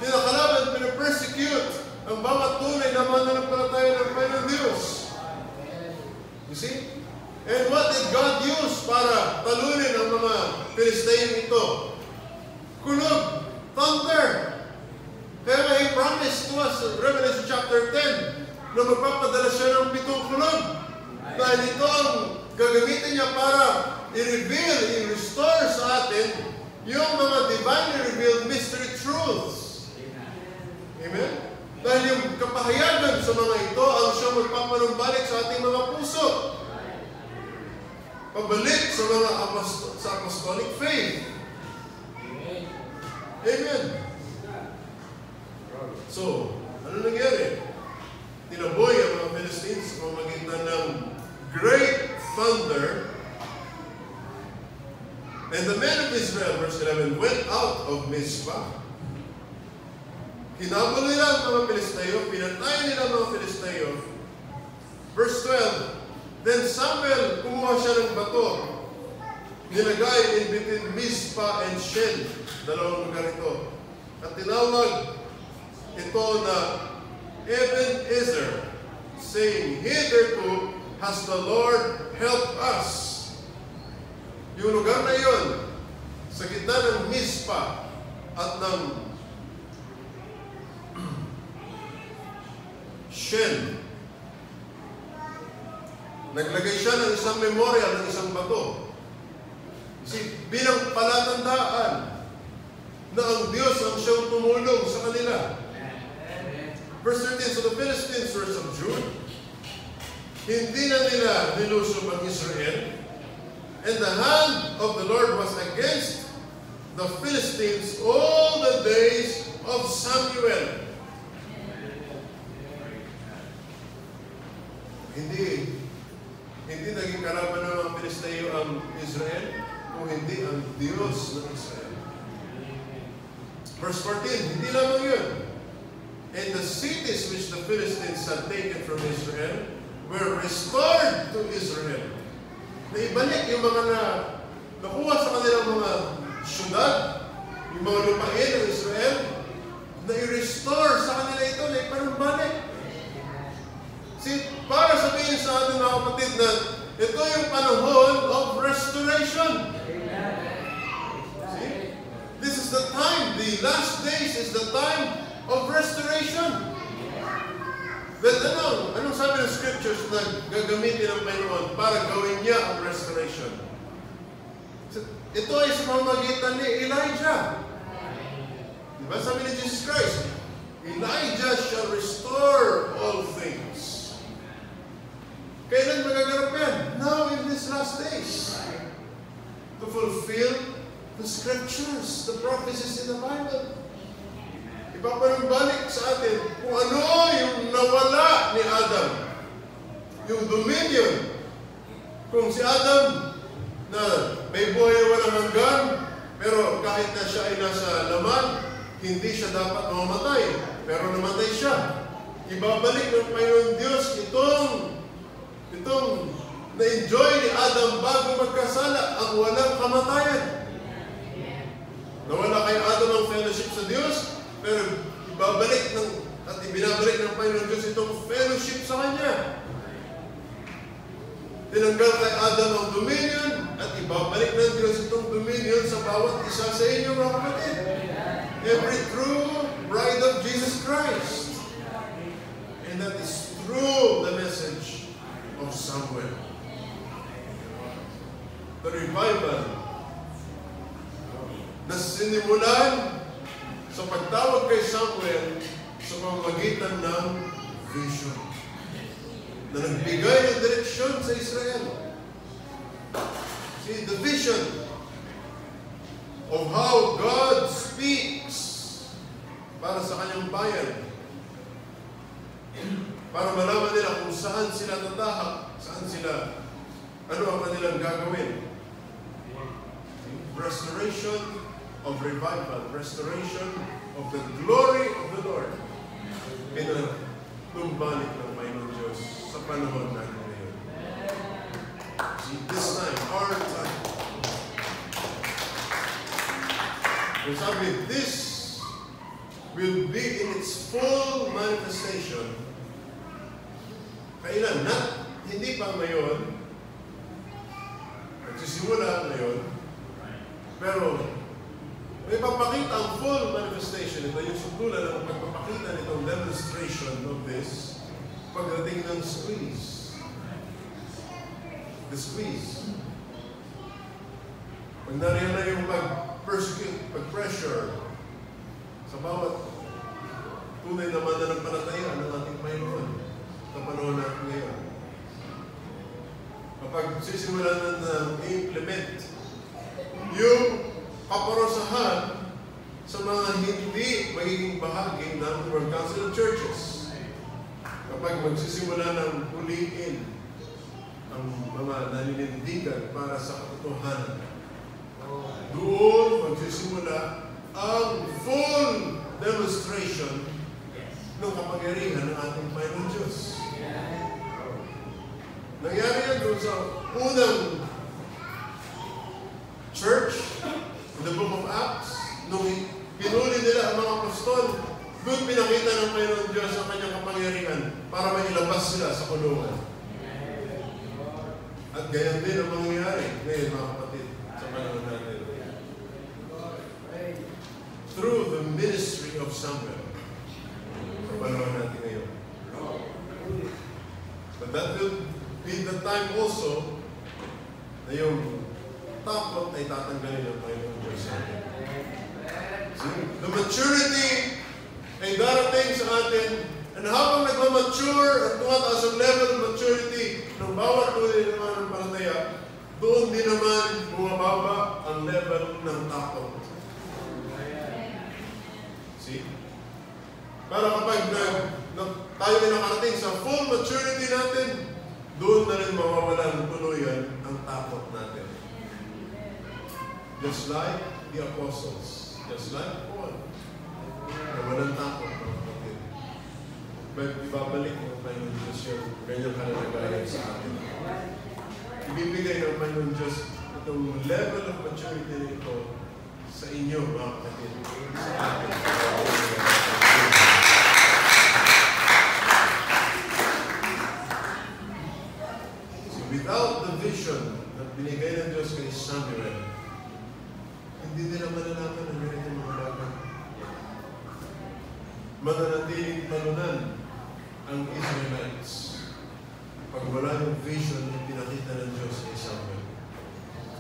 Tinakalaban, pinapersecute ang bawat tunay na mananampalataya ng Panginoon Diyos. You see? And what did God use para talunin ang mga Philistine ito? Kulog, thunder. Kaya nga He promised to us in Revelation chapter 10 na magpapadala siya ng 7 kulog. Dahil ito ang gagamitin niya para i-reveal, i-restore sa atin yung mga divinely revealed mystery truths. Amen? Dahil yung kapahayagan sa mga ito ang siyang magpapanumbalik sa ating mga puso. Pabalik sa mga apostolic faith. Amen. So, ano nangyari? Tinaboy ang mga Philistines sa pamamagitan ng great thunder. And the men of Israel, verse 11, went out of Mizpah. Hinabol nila ang mga Filisteo, pinatay nila ang mga Filisteo. Verse 12, then Samuel, kumuha siya ng bato, nilagay in between Mizpah and Shen, dalawang lugar ito. At tinawag ito na Ebenezer, saying, hitherto has the Lord helped us. Yung lugar na yun, sa gitna ng Mizpah at ng Shen, naglagay siya ng isang memorial, ng isang bato. Kasi bilang palatandaan na ang Diyos ang siyang tumulong sa kanila. Verse 13, so the Philistines were subdued. Hindi na nila nilusob ang Israel. And the hand of the Lord was against the Philistines all the days of Samuel. Hindi naging kalaban ng mga Filisteo ang Israel. kung hindi ang Diyos ng Israel. Verse 14, hindi lamang yun. And the cities which the Philistines had taken from Israel were restored to Israel. Naibalik yung mga nakuha sa kanilang mga syudad, yung mga lupain ng Israel, na-restore sa kanila ito, naipanumbalik. Para sabihin sa ating mga kapatid na ito yung panahon of restoration. See? This is the time, the last days is the time of restoration. Then anong sabi ng scriptures na gagamitin ng Panginoon para gawin niya ang restoration? Ito ay sa pamamagitan ni Elijah. Diba sabi ni Jesus Christ, Elijah shall restore all things. Kailan magaganap yan? Now in these last days. To fulfill the scriptures, the prophecies in the Bible. Ipapanumbalik sa atin kung ano yung nawala ni Adam. Yung dominion. Kung si Adam na may buhay na walang hanggan, pero kahit na siya ay nasa laman, hindi siya dapat mamamatay. Pero namatay siya. Ibabalik ng Panginoon Diyos itong na-enjoy ni Adam bago magkasala ang walang kamatayan. Nawala kay Adam ang fellowship sa Diyos, pero ibabalik at ibinabalik ng Panginoon Diyos itong fellowship sa Kanya. Tinanggal kay Adam ang dominion at ibabalik ng Diyos itong dominion sa bawat isa sa inyo, mga kapatid. Every true bride of Jesus Christ. And that is through the message of Samuel. The revival na sinimulan sa pagtawag kay Samuel sa pamamagitan ng vision na nagbigay ng direksyon sa Israel. See, the vision of how God speaks para sa kanyang bayan. Para malaman nila kung saan sila tatahak, ano ang kanilang gagawin. Restoration of revival, restoration of the glory of the Lord. Pinumbalik ng Panginoon Diyos sa panahon natin ngayon. See, this time, our time. Kung sabi, this will be in its full manifestation. Kailan? Hindi pa ngayon. Nagsisimula ngayon. Pero may papakita ang full manifestation. Ito yung sundulan ng pagpapakita nitong demonstration of this pagdating ng squeeze. The squeeze. Pag nariyan na yung pag-persecute, pag-pressure sa bawat tunay na mananampalataya ng ating Panginoon sa panahon natin ngayon. Kapag sisimulan na i-implement yung kaparosahan sa mga hindi magiging bahagi ng World Council of Churches. Kapag magsisimula ng huliin ang mga naninindigan para sa katotohanan, doon magsisimula ang full demonstration ng kapangyarihan ng ating Panginoon Diyos. Nangyari yan doon sa unang church, in the book of Acts, nung pinuli nila ang mga apostol, doon pinakita ng Panginoon Diyos ang kanyang kapangyarihan para mailabas sila sa kulungan. At ganyan din ang mangyayari ngayon, mga kapatid, sa panahon natin. Through the ministry of Samuel, sa panahon natin ngayon. But that will be the time also na yung takot ay tatanggalin ng Panginoon Diyos sa atin. The maturity ay darating sa atin, and habang nagmamature at tumataas ang level of maturity ng bawat tunay naman ng palataya, doon din naman bumababa ang level ng takot. See? Para kapag tayo ay nakarating sa full maturity natin, doon na rin mawawalan tuluyan ang takot natin. Just like the apostles. Just like Paul. Na walang takot, mga kapatid. But ibabalik ng Panginoon Diyos yung ganyang kalalagayan sa atin. Ibibigay ng Panginoon Diyos itong level of maturity nito sa inyo, mga kapatid. Sa atin. So without the vision na binigay ng Diyos kay Samuel, hindi nila malalaman ang ganitong mga bagay. Mananatiling talunan ang Israelites pag wala yung vision na pinakita ng Diyos kay Samuel.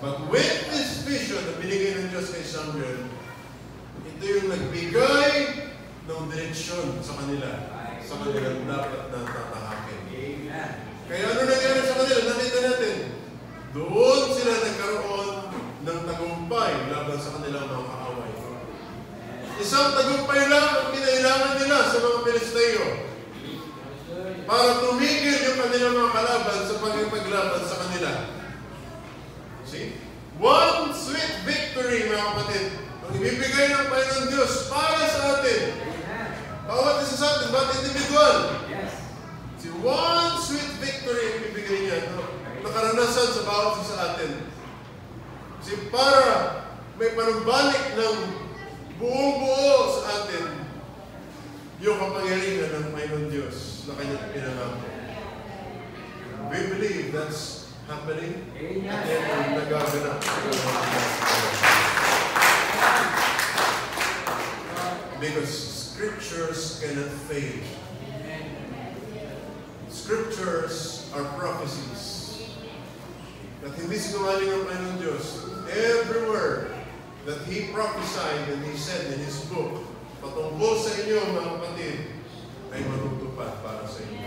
But with this vision na binigay ng Diyos kay Samuel, ito yung nagbigay ng direksyon sa kanila, sa kanilang dapat na tatahakin. Kaya ano nangyari sa kanila? Nakita natin, doon sila nagkaroon ng tagumpay laban sa kanilang mga kaaway. Isang tagumpay lang ang kinailangan nila sa mga Pilisteo para tumigil yung kanilang mga kalaban sa pagpaglaban sa kanila. See? One sweet victory, mga kapatid, ang ibibigay ng Panginoon Diyos para sa atin. Bawat isa sa atin, bawat individual. See, one sweet victory ang ibibigay niya. Nakaranasan sa bawat isa sa atin. See, para may panumbalik ng buong-buo sa atin yung kapangyarihan ng Panginoon Diyos na kanyang pinangako. We believe that's happening at yan ang nagaganap. Because scriptures cannot fail. Scriptures are prophecies. At hindi sinungaling ang Panginoon Diyos. Every word that He prophesied and He said in His book patungkol sa inyo, mga kapatid, ay matutupad para sa inyo.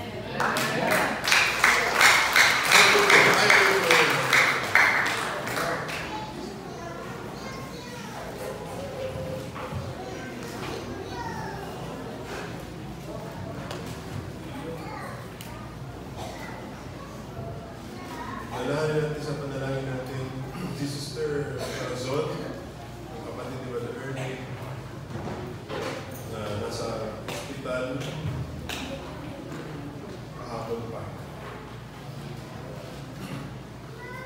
Alalahanin natin sa panalangin natin si Sister Corazon, ang kapatid ni Brother Ernie, na nasa hospital.